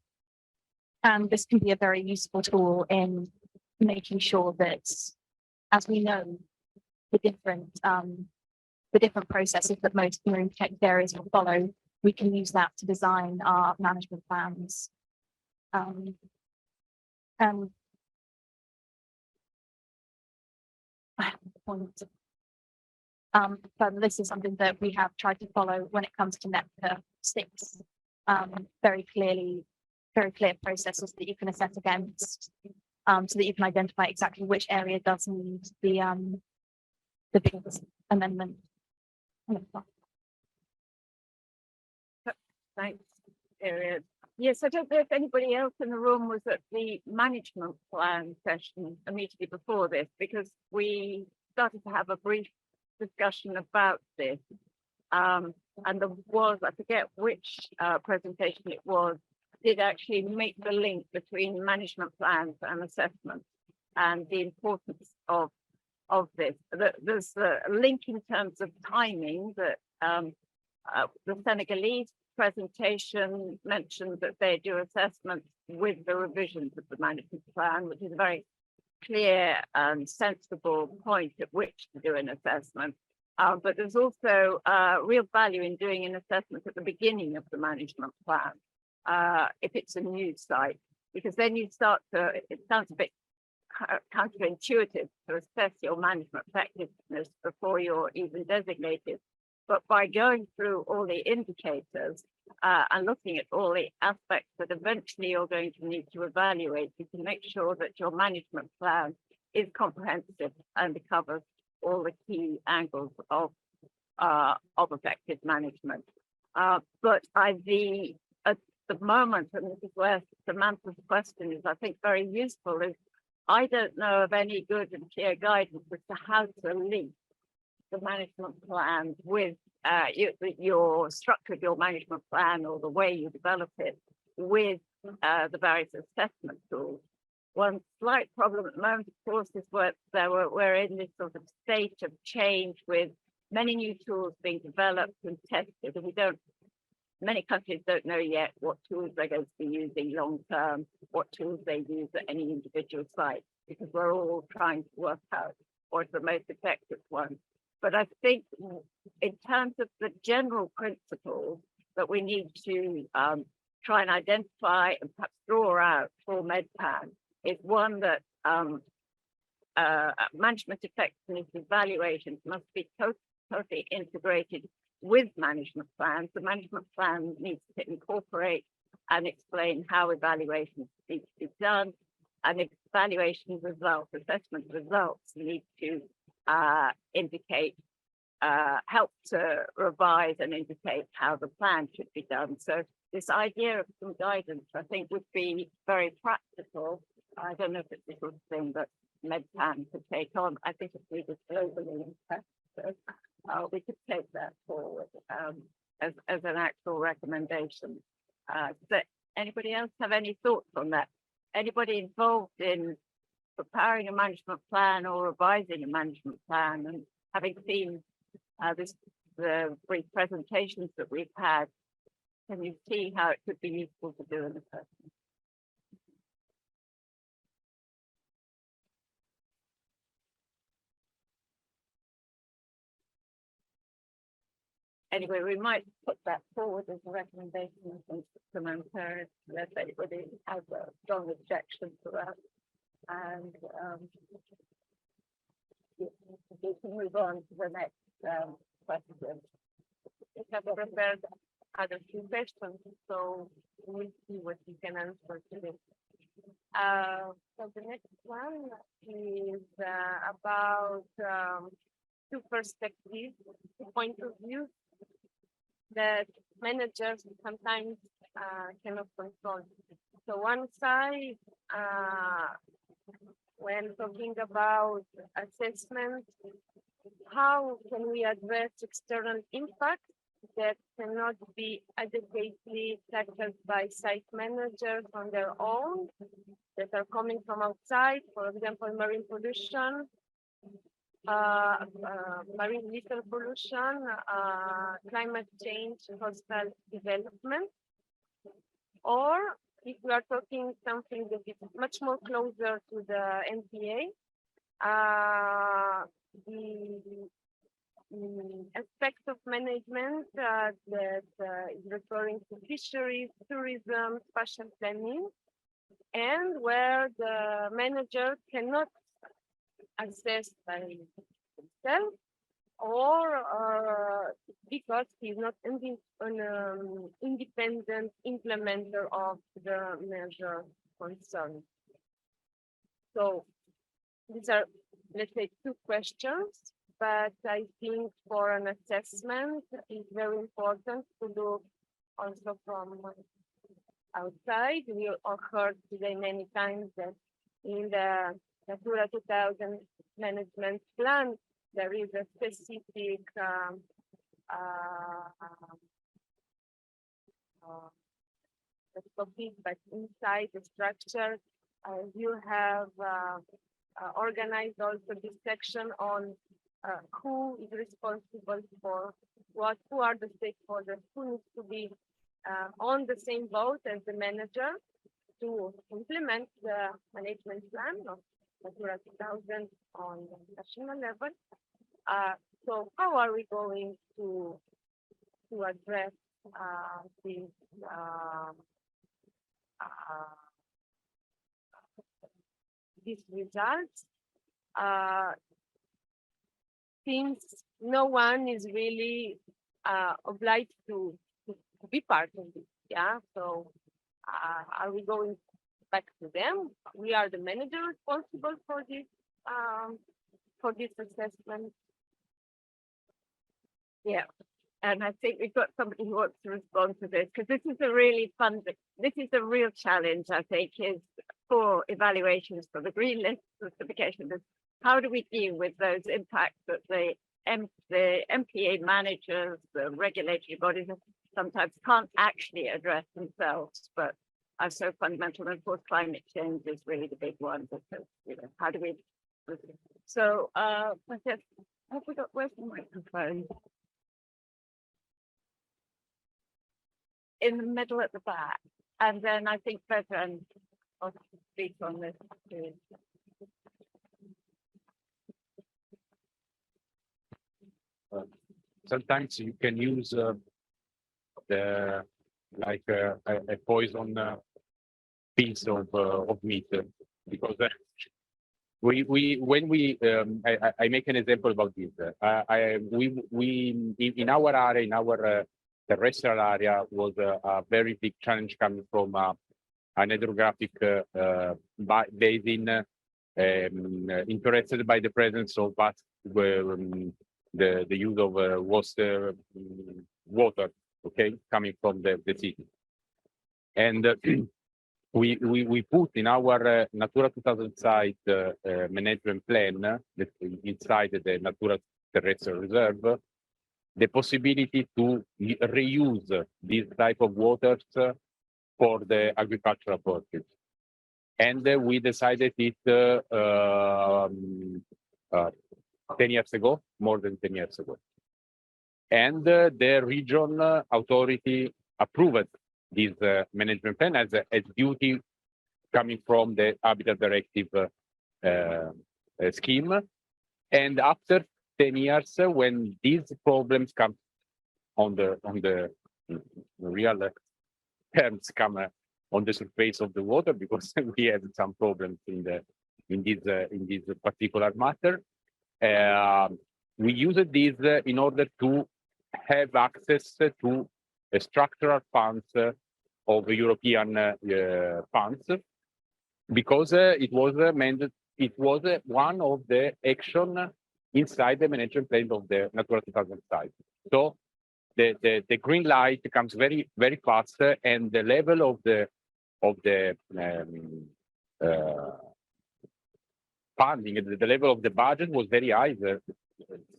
this can be a very useful tool in making sure that, as we know, the different processes that most marine protected areas will follow, we can use that to design our management plans. But this is something that we have tried to follow when it comes to NEPCA 6. Very clear processes that you can assess against, so that you can identify exactly which area does need the biggest amendment. Thanks, Ariad. Yes, I don't know if anybody else in the room was at the management plan session immediately before this, because we started to have a brief discussion about this. And there was, I forget which presentation it was, did actually make the link between management plans and assessment and the importance of this. There's a link in terms of timing that the Senegalese presentation mentioned that they do assessments with the revisions of the management plan, which is a very clear and sensible point at which to do an assessment. But there's also real value in doing an assessment at the beginning of the management plan, if it's a new site, because then you start to, it sounds a bit counterintuitive to assess your management effectiveness before you're even designated. But by going through all the indicators and looking at all the aspects that eventually you're going to need to evaluate, you can make sure that your management plan is comprehensive and covers all the key angles of effective management. But at the moment, and this is where Samantha's question is, I think, very useful, is I don't know of any good and clear guidance as to how to link the management plan with your structure of your management plan or the way you develop it with the various assessment tools. One slight problem at the moment, of course, is we're in this sort of state of change with many new tools being developed and tested, and many countries don't know yet what tools they're going to be using long term, what tools they use at any individual site, because we're all trying to work out what's the most effective one. But I think in terms of the general principles that we need to try and identify and perhaps draw out for MedPAN is one that management effectiveness evaluations must be totally integrated with management plans. The management plan needs to incorporate and explain how evaluations need to be done, and evaluation results, assessment results need to indicate, help to revise and indicate how the plan should be done. So this idea of some guidance, I think, would be very practical. I don't know if it's the sort of thing that MedPAN could take on. I think it's needed globally, in fact. So we could take that forward as an actual recommendation. Does anybody else have any thoughts on that? Anybody involved in preparing a management plan or revising a management plan, and having seen the brief presentations that we've had, can you see how it could be useful to do in the person? Anyway, we might put that forward as a recommendation from Samantha, unless anybody has a strong objection to that. And we can move on to the next question. We have prepared other few questions, so we'll see what we can answer to this. So the next one is about two perspectives, two points of view that managers sometimes cannot control. So one side, when talking about assessment, how can we address external impacts that cannot be adequately tackled by site managers on their own, that are coming from outside, for example, marine pollution, marine lethal pollution, climate change, coastal development, or if we are talking something that is much more closer to the MPA, the aspect of management that is referring to fisheries, tourism, spatial planning, and where the manager cannot assess by himself, or because he's not an independent implementer of the measure concerned. So these are, let's say, two questions, but I think for an assessment, it's very important to look also from outside. We all heard today many times that in the Natura 2000 management plan, there is a specific topic, but inside the structure, you have organized also this section on who is responsible for what, who are the stakeholders, who needs to be on the same boat as the manager to implement the management plan of Natura 2000 on the national level. So how are we going to address these results? Since no one is really obliged to be part of this, yeah. So are we going back to them? We are the manager responsible for this assessment. Yeah, and I think we've got somebody who wants to respond to this, because this is a really fun. This is a real challenge, I think, is for evaluations for the green list certification. How do we deal with those impacts that the MPA managers, the regulatory bodies, sometimes can't actually address themselves, but are so fundamental? And of course, climate change is really the big one. Because, you know, how do we? So, have we got? Where's the microphone? In the middle at the back, and then I think Petra will speak on this too. Sometimes you can use a poison piece of meat, because I make an example about this. We in our area, in our terrestrial area, was a very big challenge coming from an hydrographic basin, interested by the presence of the use of water, okay, coming from the city. And we put in our Natura 2000 site management plan, inside the Natura Terrestrial Reserve, the possibility to reuse these type of waters for the agricultural purpose. And we decided it 10 years ago, more than 10 years ago. And the region authority approved this management plan as a duty coming from the Habitat Directive scheme. And after 10 years, when these problems come on the real terms, come on the surface of the water, because we had some problems in this particular matter, we used this in order to have access to structural funds of European funds, because it was one of the action inside the management plan of the Natura 2000 site. So the green light comes very, very fast, and the level of the funding, the level of the budget was very high,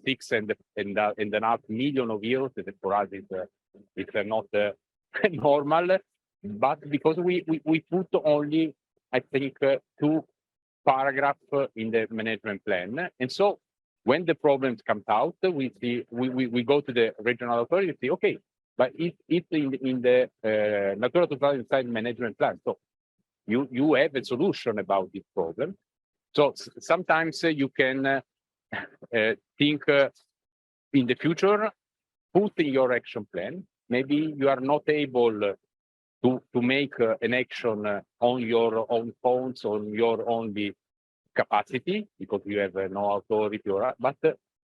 6.5 million euros. That for us it's not normal, but because we put only, I think, 2 paragraphs in the management plan, and so when the problems come out, we go to the regional authority and say, okay, but it's in the Natura 2000 site management plan, so you have a solution about this problem. So sometimes you can think in the future, put in your action plan. Maybe you are not able to make an action on your own funds, on your only capacity, because you have no authority, but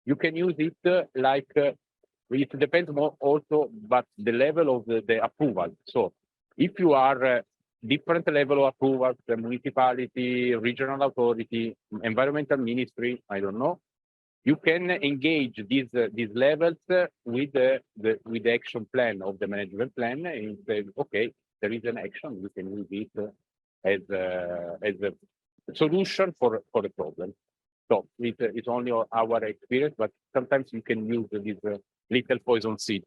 you can use it it depends more also, but the level of the approval. So if you are different level of approval, the municipality, regional authority, environmental ministry, I don't know, you can engage these levels with the action plan of the management plan and say, okay, there is an action, we can use it as a solution for the problem. So it's only our experience, but sometimes you can use this little poison seed.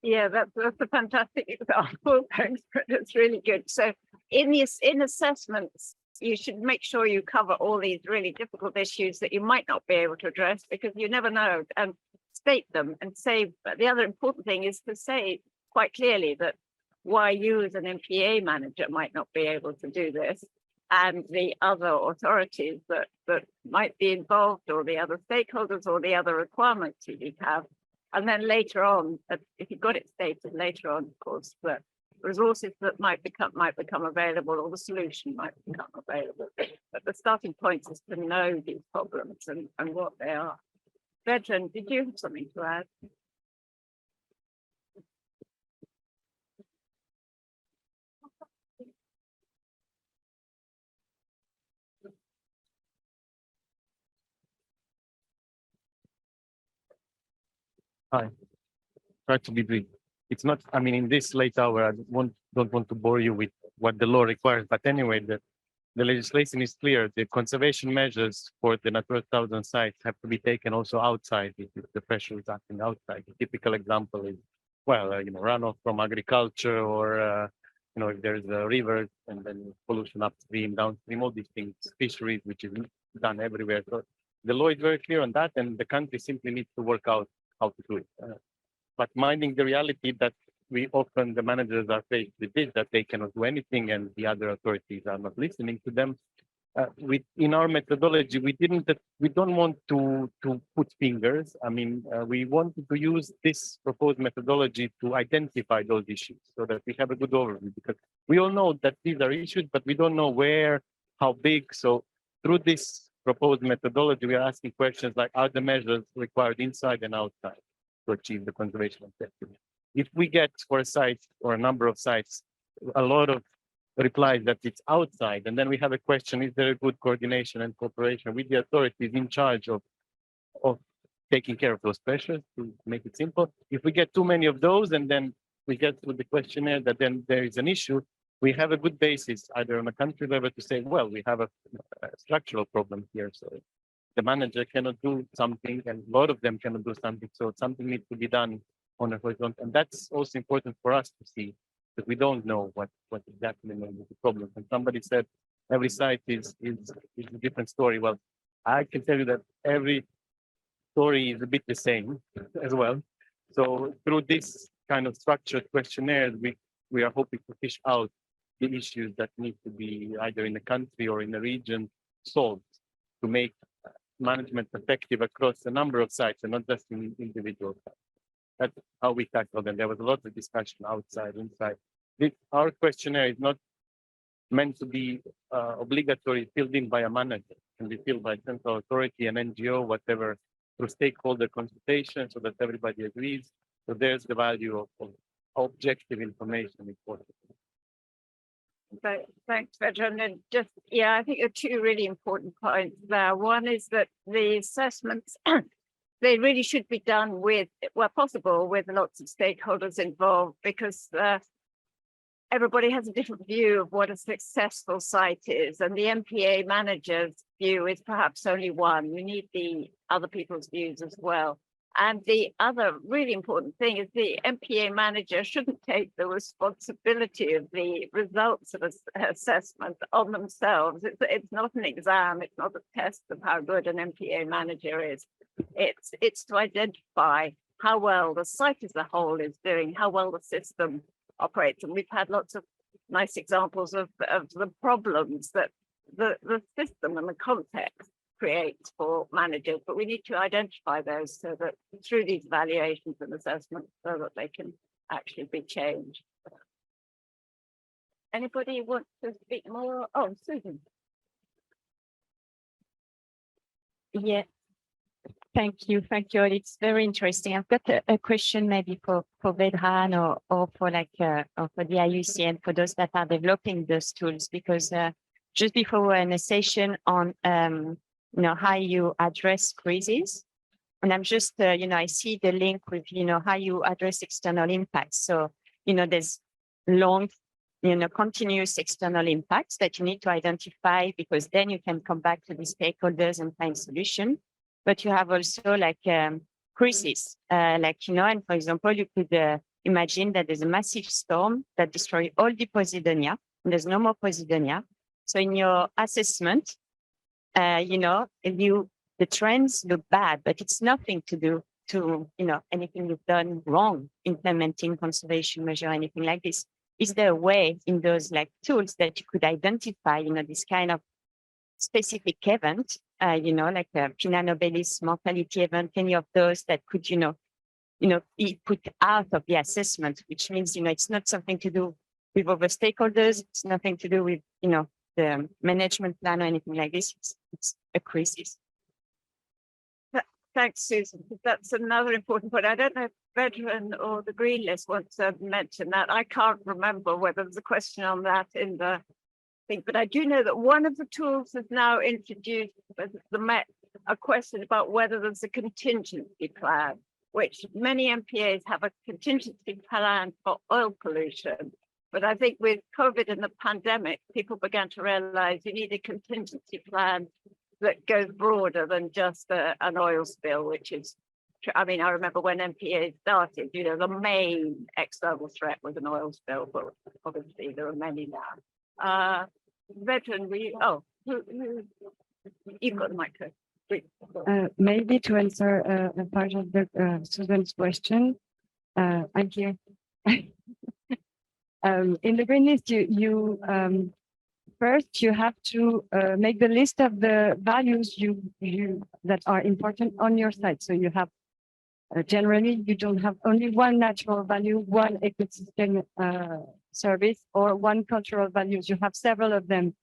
Yeah, that's a fantastic example. Thanks, it's really good. So in assessments, you should make sure you cover all these really difficult issues that you might not be able to address because you never know, and state them and say. But the other important thing is to say quite clearly that why you as an MPA manager might not be able to do this, and the other authorities that might be involved, or the other stakeholders, or the other requirements you have. And then later on, if you've got it stated later on, of course, that resources that might become available, or the solution might become available. But the starting point is to know these problems and what they are. Vedran, did you have something to add? Hi. Try to be brief. It's not, I mean, in this late hour, I don't want to bore you with what the law requires, but anyway, the legislation is clear. The conservation measures for the Natura 2000 sites have to be taken also outside if the pressure is acting outside. The typical example is, well, runoff from agriculture, or if there's a river and then pollution upstream, downstream, all these things, fisheries, which is done everywhere. So the law is very clear on that, and the country simply needs to work out how to do it. But minding the reality that the managers are faced with this, that they cannot do anything and the other authorities are not listening to them. In our methodology, we don't want to put fingers. I mean, we wanted to use this proposed methodology to identify those issues so that we have a good overview, because we all know that these are issues, but we don't know where, how big. So through this proposed methodology, we are asking questions like, are the measures required inside and outside to achieve the conservation objective? If we get for a site or a number of sites a lot of replies that it's outside, and then we have a question, is there a good coordination and cooperation with the authorities in charge of taking care of those pressures, to make it simple? If we get too many of those, and then we get to the questionnaire that then there is an issue, we have a good basis either on a country level to say, well, we have a structural problem here, so the manager cannot do something, and a lot of them cannot do something, so something needs to be done on a horizontal. And that's also important for us to see, that we don't know what exactly is the problem. And somebody said every site is a different story. Well, I can tell you that every story is a bit the same as well. So through this kind of structured questionnaire, we are hoping to fish out the issues that need to be either in the country or in the region solved to make management effective across a number of sites and not just in individual sites. That's how we tackle them. There was a lot of discussion outside, inside. Our questionnaire is not meant to be obligatory, filled in by a manager. It can be filled by central authority, an NGO, whatever, through stakeholder consultation, so that everybody agrees. So there's the value of objective information important. Thanks, Vedran. And just, I think there are two really important points there. One is that the assessments, they really should be done with, where possible, with lots of stakeholders involved, because everybody has a different view of what a successful site is. And the MPA manager's view is perhaps only one. You need the other people's views as well. And the other really important thing is the MPA manager shouldn't take the responsibility of the results of an assessment on themselves. It's not an exam, it's not a test of how good an MPA manager is. It's to identify how well the site as a whole is doing, how well the system operates. And we've had lots of nice examples of the problems that the system and the context creates for managers, but we need to identify those so that through these evaluations and assessments, so that they can actually be changed. Anybody want to speak more? Oh, Susan. Yeah, thank you. Thank you. It's very interesting. I've got a question maybe for Vedran or for like or for the IUC and for those that are developing those tools, because just before we were in a session on you know, how you address crises, and I'm just you know, I see the link with, you know, how you address external impacts. So, you know, there's long, you know, continuous external impacts that you need to identify, because then you can come back to the stakeholders and find solution. But you have also like crises, like, you know, and for example, you could imagine that there's a massive storm that destroys all the Posidonia, and there's no more Posidonia. So in your assessment, you know, the trends look bad, but it's nothing to do to, you know, anything you've done wrong, implementing conservation measure, anything like this. Is there a way in those like tools that you could identify, you know, this kind of specific event, you know, like a Pinna nobilis mortality event, any of those that could, you know, be put out of the assessment, which means, you know, it's not something to do with other stakeholders. It's nothing to do with, you know, the management plan or anything like this. It's a crisis. Thanks, Susan. That's another important point. I don't know if Veteran or the Green List wants to mention that. I can't remember whether there's a question on that in the thing, but I do know that one of the tools has now introduced a question about whether there's a contingency plan, which many MPAs have a contingency plan for oil pollution. But I think with COVID and the pandemic, people began to realize you need a contingency plan that goes broader than just an oil spill, which is, I mean, I remember when MPA started, you know, the main external threat was an oil spill, but obviously there are many now. Veteran, you've got the microphone. Maybe to answer a part of the Susan's question, I'm here. In the green list, you first you have to make the list of the values that are important on your site. So you have generally you don't have only one natural value, one ecosystem service, or one cultural values. You have several of them,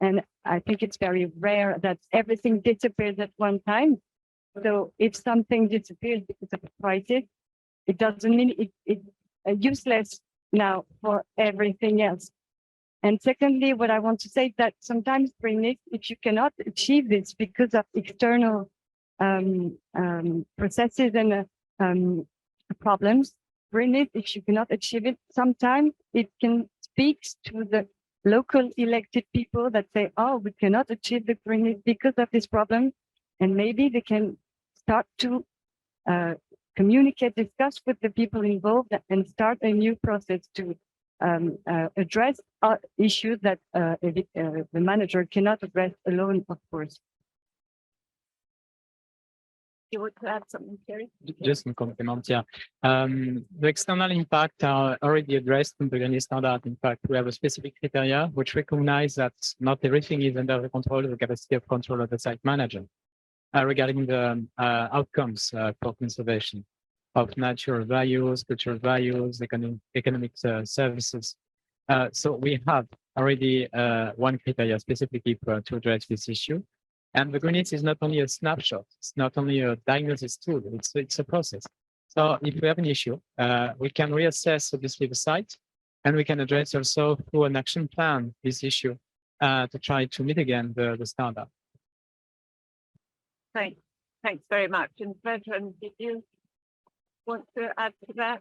and I think it's very rare that everything disappears at one time. So if something disappears because of a crisis, it doesn't mean it's useless now for everything else. And secondly, what I want to say is that sometimes if you cannot achieve this because of external processes and problems, if you cannot achieve it, sometimes it can speak to the local elected people that say, oh, we cannot achieve the green list because of this problem. And maybe they can start to communicate, discuss with the people involved and start a new process to address issues that the manager cannot address alone, of course. You want to add something, Thierry? Just in compliment, yeah. The external impact are already addressed in the Green List standard. In fact, we have a specific criteria which recognize that not everything is under the control of the capacity of control of the site manager regarding the outcomes for conservation of natural values, cultural values, economic services. So we have already one criteria specifically to address this issue. And the Green List is not only a snapshot, it's not only a diagnosis tool, it's a process. So if we have an issue, we can reassess obviously the site, and we can address also through an action plan this issue to try to meet again the standard. Thanks very much. And Veteran, did you want to add to that?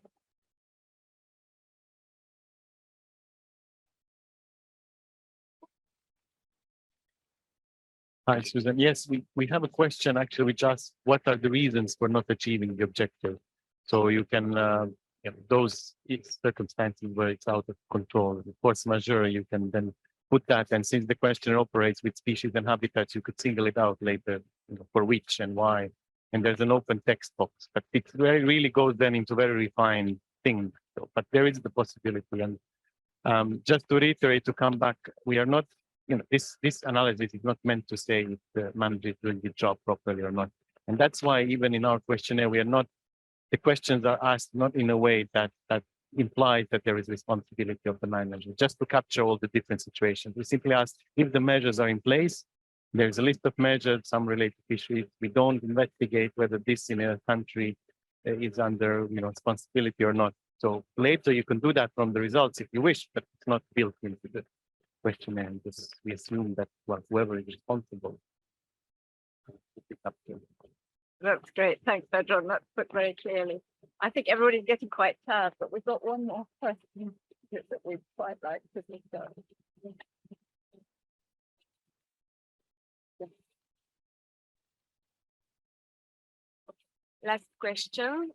Hi, Susan. Yes, we have a question actually, which asks what are the reasons for not achieving the objective? So you can, those circumstances where it's out of control, the force majeure, you can then put that. And since the question operates with species and habitats, you could single it out later, for which and why. And there's an open text box, but it really goes then into very refined things. So, but there is the possibility. And just to reiterate, to come back, we are not this analysis is not meant to say if the manager is doing the job properly or not. And that's why even in our questionnaire, the questions are asked not in a way that implies that there is responsibility of the manager, just to capture all the different situations. We simply ask if the measures are in place. There's a list of measures, some relate to fisheries. We don't investigate whether this in a country is under responsibility or not. So later you can do that from the results if you wish, but it's not built into the questionnaire. We assume that whoever is responsible. That's great. Thanks, Pedro. That's put very clearly. I think everybody's getting quite tired, but we've got one more question that we'd quite like to discuss. Last question.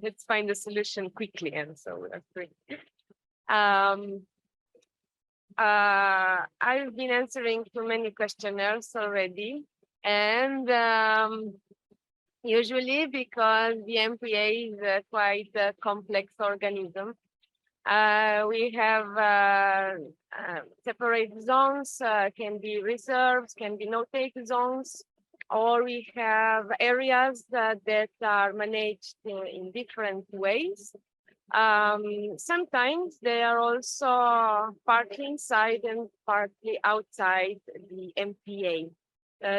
Let's find a solution quickly, and so we're free. I've been answering to many questionnaires already, and usually because the MPA is quite a complex organism, we have separate zones, can be reserves, can be no-take zones, or we have areas that are managed in different ways. Sometimes they are also partly inside and partly outside the MPA.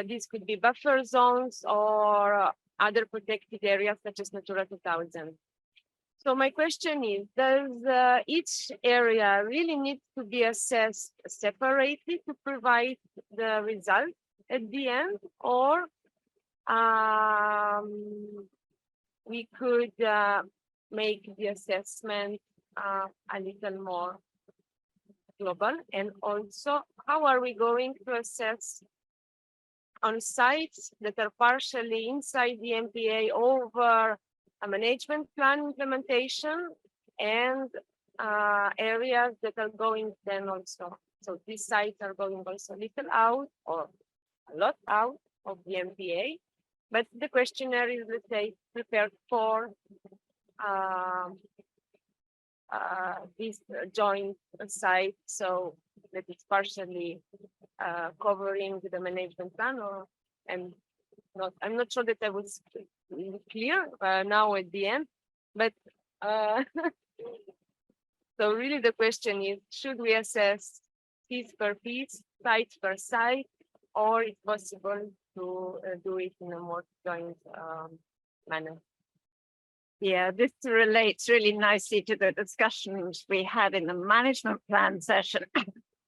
These could be buffer zones or other protected areas such as Natura 2000. So my question is, does each area really need to be assessed separately to provide the result at the end, or we could make the assessment a little more global? And also, how are we going to assess on sites that are partially inside the MPA over a management plan implementation and areas that are going then also? So these sites are going also a little out or a lot out of the MPA, but the questionnaire is, let's say, prepared for this joint site, so that it's partially covering the management plan, or I'm not sure that I was clear now at the end, but so really the question is, should we assess piece per piece, site per site, or it's possible to do it in a more joint manner? Yeah, this relates really nicely to the discussions we had in the management plan session,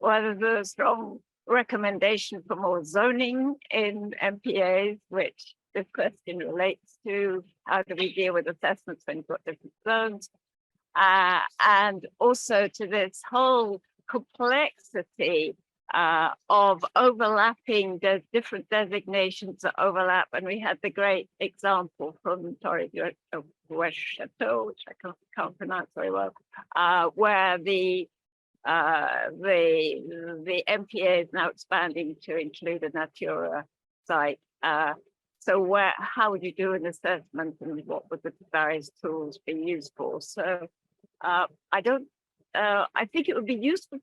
whether there's a strong recommendation for more zoning in MPAs, which this question relates to. How do we deal with assessments when you've got different zones? And also to this whole complexity of overlapping, there's different designations that overlap, and we had the great example from Torre Chateau, which I can't pronounce very well, where the MPA is now expanding to include a Natura site. So how would you do an assessment, and what would the various tools be used for? So I think it would be useful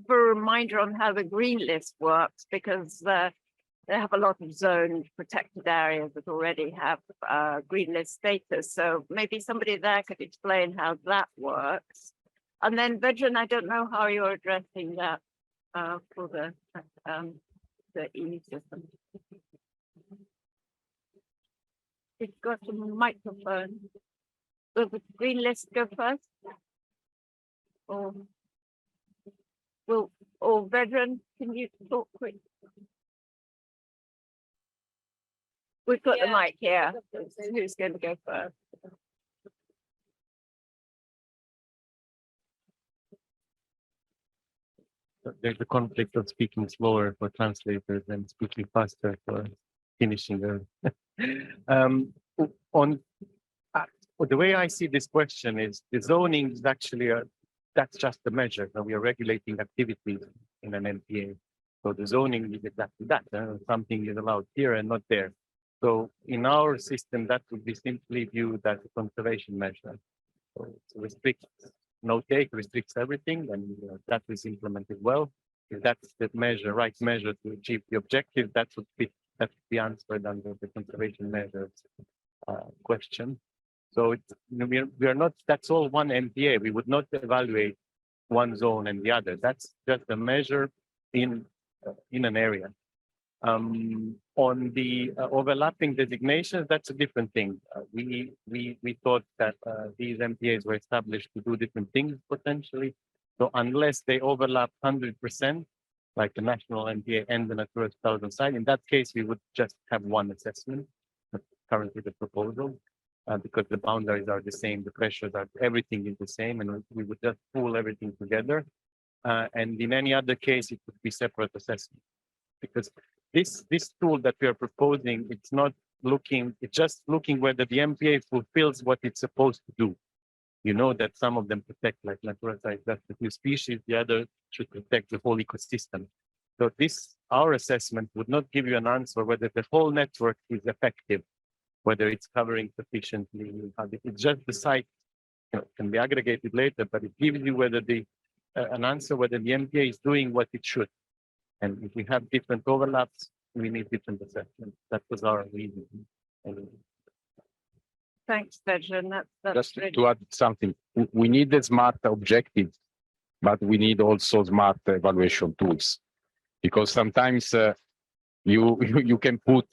for a reminder on how the green list works, because they have a lot of zoned protected areas that already have green list status. So maybe somebody there could explain how that works. And then, Vedran, I don't know how you're addressing that for the EU system. It's got a microphone. Will the green list go first? Or Vedran, can you talk quick? We've got the mic here. Who's going to go first? There's a conflict of speaking slower for translators and speaking faster for finishing early. The way I see this question is, the zoning is actually that's just the measure that we are regulating activities in an MPA. So the zoning is exactly that. Something is allowed here and not there. So in our system, that would be simply viewed as a conservation measure. So to restrict no take restricts everything, and that is implemented well. If that's the measure, right measure to achieve the objective, that would be answered under the conservation measures question. So it's, we are not, that's all one MPA. We would not evaluate one zone and the other. That's just a measure in an area. On the overlapping designations, that's a different thing. We thought that these MPAs were established to do different things potentially. So unless they overlap 100%, like the national MPA and the Natura 2000 site, in that case, we would just have one assessment. That's currently the proposal, because the boundaries are the same, the pressures are, everything is the same, and we would just pull everything together. And in any other case, it would be separate assessment, because this tool that we are proposing, it's not looking, it's just looking whether the MPA fulfills what it's supposed to do. You know that some of them protect, like Natura sites, that's a few species, the other should protect the whole ecosystem. So this, our assessment would not give you an answer whether the whole network is effective, whether it's covering sufficiently. It's just the site, you know, can be aggregated later, but it gives you whether the an answer whether the MPA is doing what it should. And if we have different overlaps, we need different assessments. That was our reason. Thanks, Vedran. That's Just really to add something, we need the smart objectives, but we need also smart evaluation tools, because sometimes you can put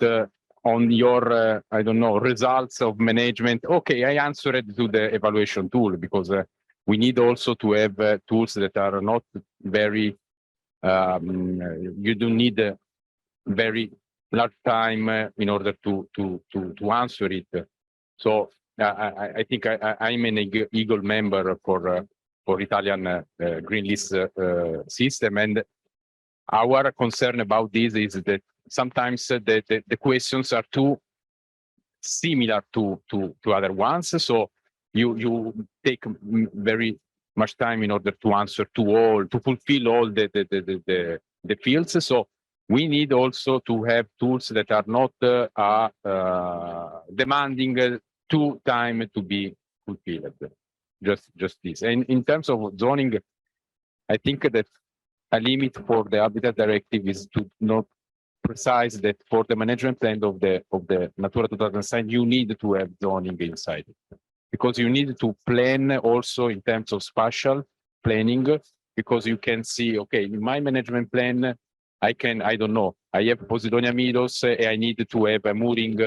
on your I don't know, results of management. Okay, I answered to the evaluation tool, because we need also to have tools that are not very. You don't need a very large time in order to answer it. So I think I'm an Eagle member for Italian green list system, and our concern about this is that sometimes the questions are too similar to other ones. So you take very much time in order to answer to fulfill all the fields. So we need also to have tools that are not demanding too time to be fulfilled. Just this. And in terms of zoning, I think that a limit for the Habitat Directive is to not precise that for the management plan of the Natura 2000 site, you need to have zoning inside it, because you need to plan also in terms of spatial planning, because you can see, okay, in my management plan, I don't know, I have Posidonia meadows, I need to have a mooring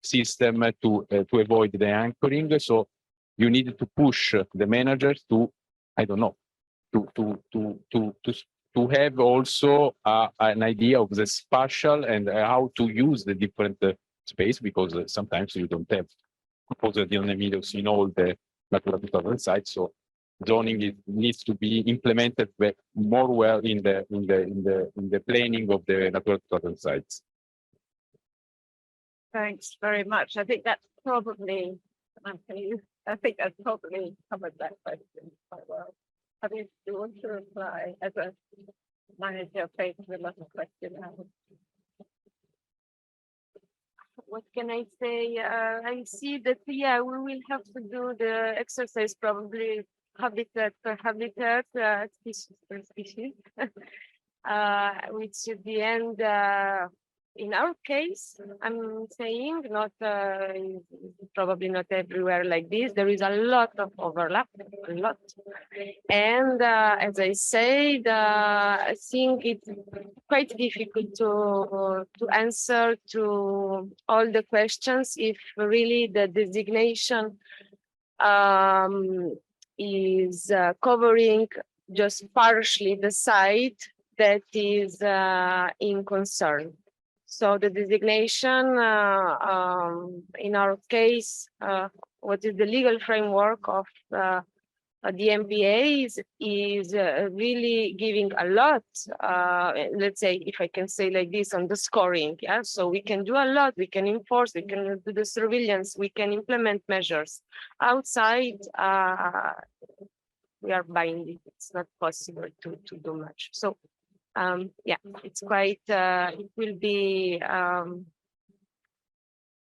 system to avoid the anchoring. So you need to push the managers to, I don't know, to have also an idea of the spatial and how to use the different space, because sometimes you don't have Posidonia meadows in all the Natura 2000 sites. So zoning needs to be implemented more well in the planning of the Natura 2000 sites. Thanks very much. I think that's probably, I think that's probably covered that question quite well. I mean, do you want to reply as a manager faced with a lot of questions? What can I say? I see that, yeah, we will have to do the exercise probably habitat per habitat, species per species, which at the end, in our case, I'm saying not probably not everywhere like this. There is a lot of overlap, a lot. And as I said, I think it's quite difficult to answer to all the questions if really the designation is covering just partially the site that is in concern. So the designation, in our case, what is the legal framework of the MPA is really giving a lot, let's say, if I can say like this, on the scoring. Yeah, so we can do a lot, we can enforce, we can do the surveillance, we can implement measures. Outside, we are binding. It's not possible to do much. So yeah, it's quite, it will be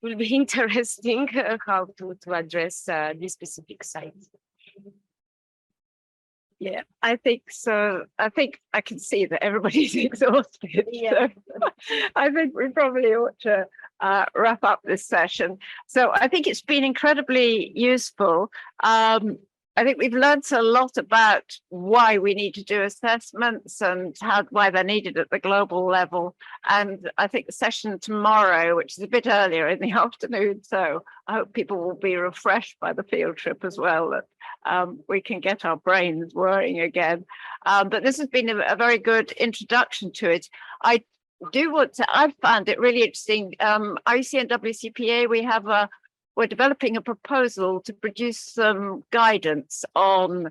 interesting how to address this specific site. Yeah, I think so. I think I can see that everybody's exhausted. Yeah. So I think we probably ought to wrap up this session. So I think it's been incredibly useful. I think we've learned a lot about why we need to do assessments and why they're needed at the global level. And I think the session tomorrow, which is a bit earlier in the afternoon, so I hope people will be refreshed by the field trip as well, that we can get our brains whirring again. But this has been a very good introduction to it. I do want to, I've found it really interesting. IUC and WCPA, we're developing a proposal to produce some guidance on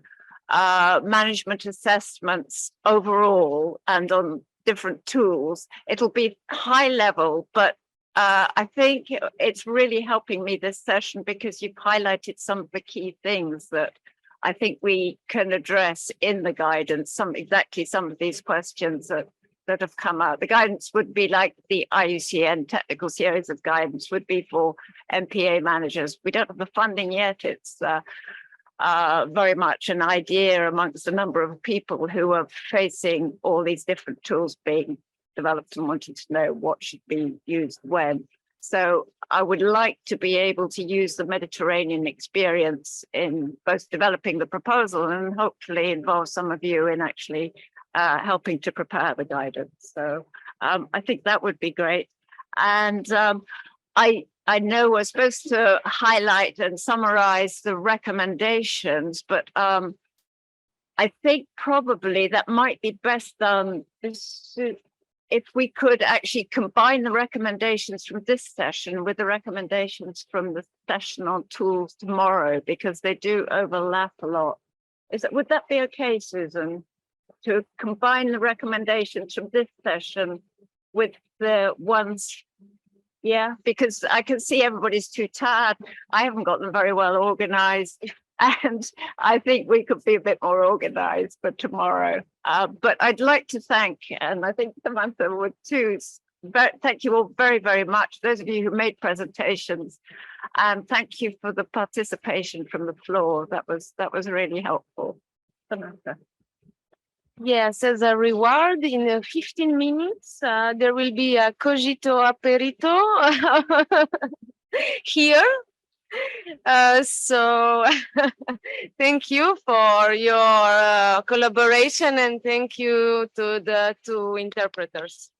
management assessments overall and on different tools. It'll be high level, but I think it's really helping me this session because you've highlighted some of the key things that I think we can address in the guidance, some of these questions that have come out. The guidance would be like the IUCN technical series of guidance would be for MPA managers. We don't have the funding yet. It's very much an idea amongst a number of people who are facing all these different tools being developed and wanting to know what should be used when. So I would like to be able to use the Mediterranean experience in both developing the proposal and hopefully involve some of you in actually helping to prepare the guidance. So I think that would be great. And I know we're supposed to highlight and summarize the recommendations, but I think probably that might be best done if we could actually combine the recommendations from this session with the recommendations from the session on tools tomorrow, because they do overlap a lot. Would that be okay, Susan? To combine the recommendations from this session with the ones, yeah, because I can see everybody's too tired. I haven't got them very well organized, and I think we could be a bit more organized for tomorrow. But I'd like to thank, and I think Samantha would too, thank you all very, very much, those of you who made presentations, and thank you for the participation from the floor. That was really helpful. Samantha. Yes, as a reward, in 15 minutes, there will be a cogito aperito here. So thank you for your collaboration and thank you to the two interpreters.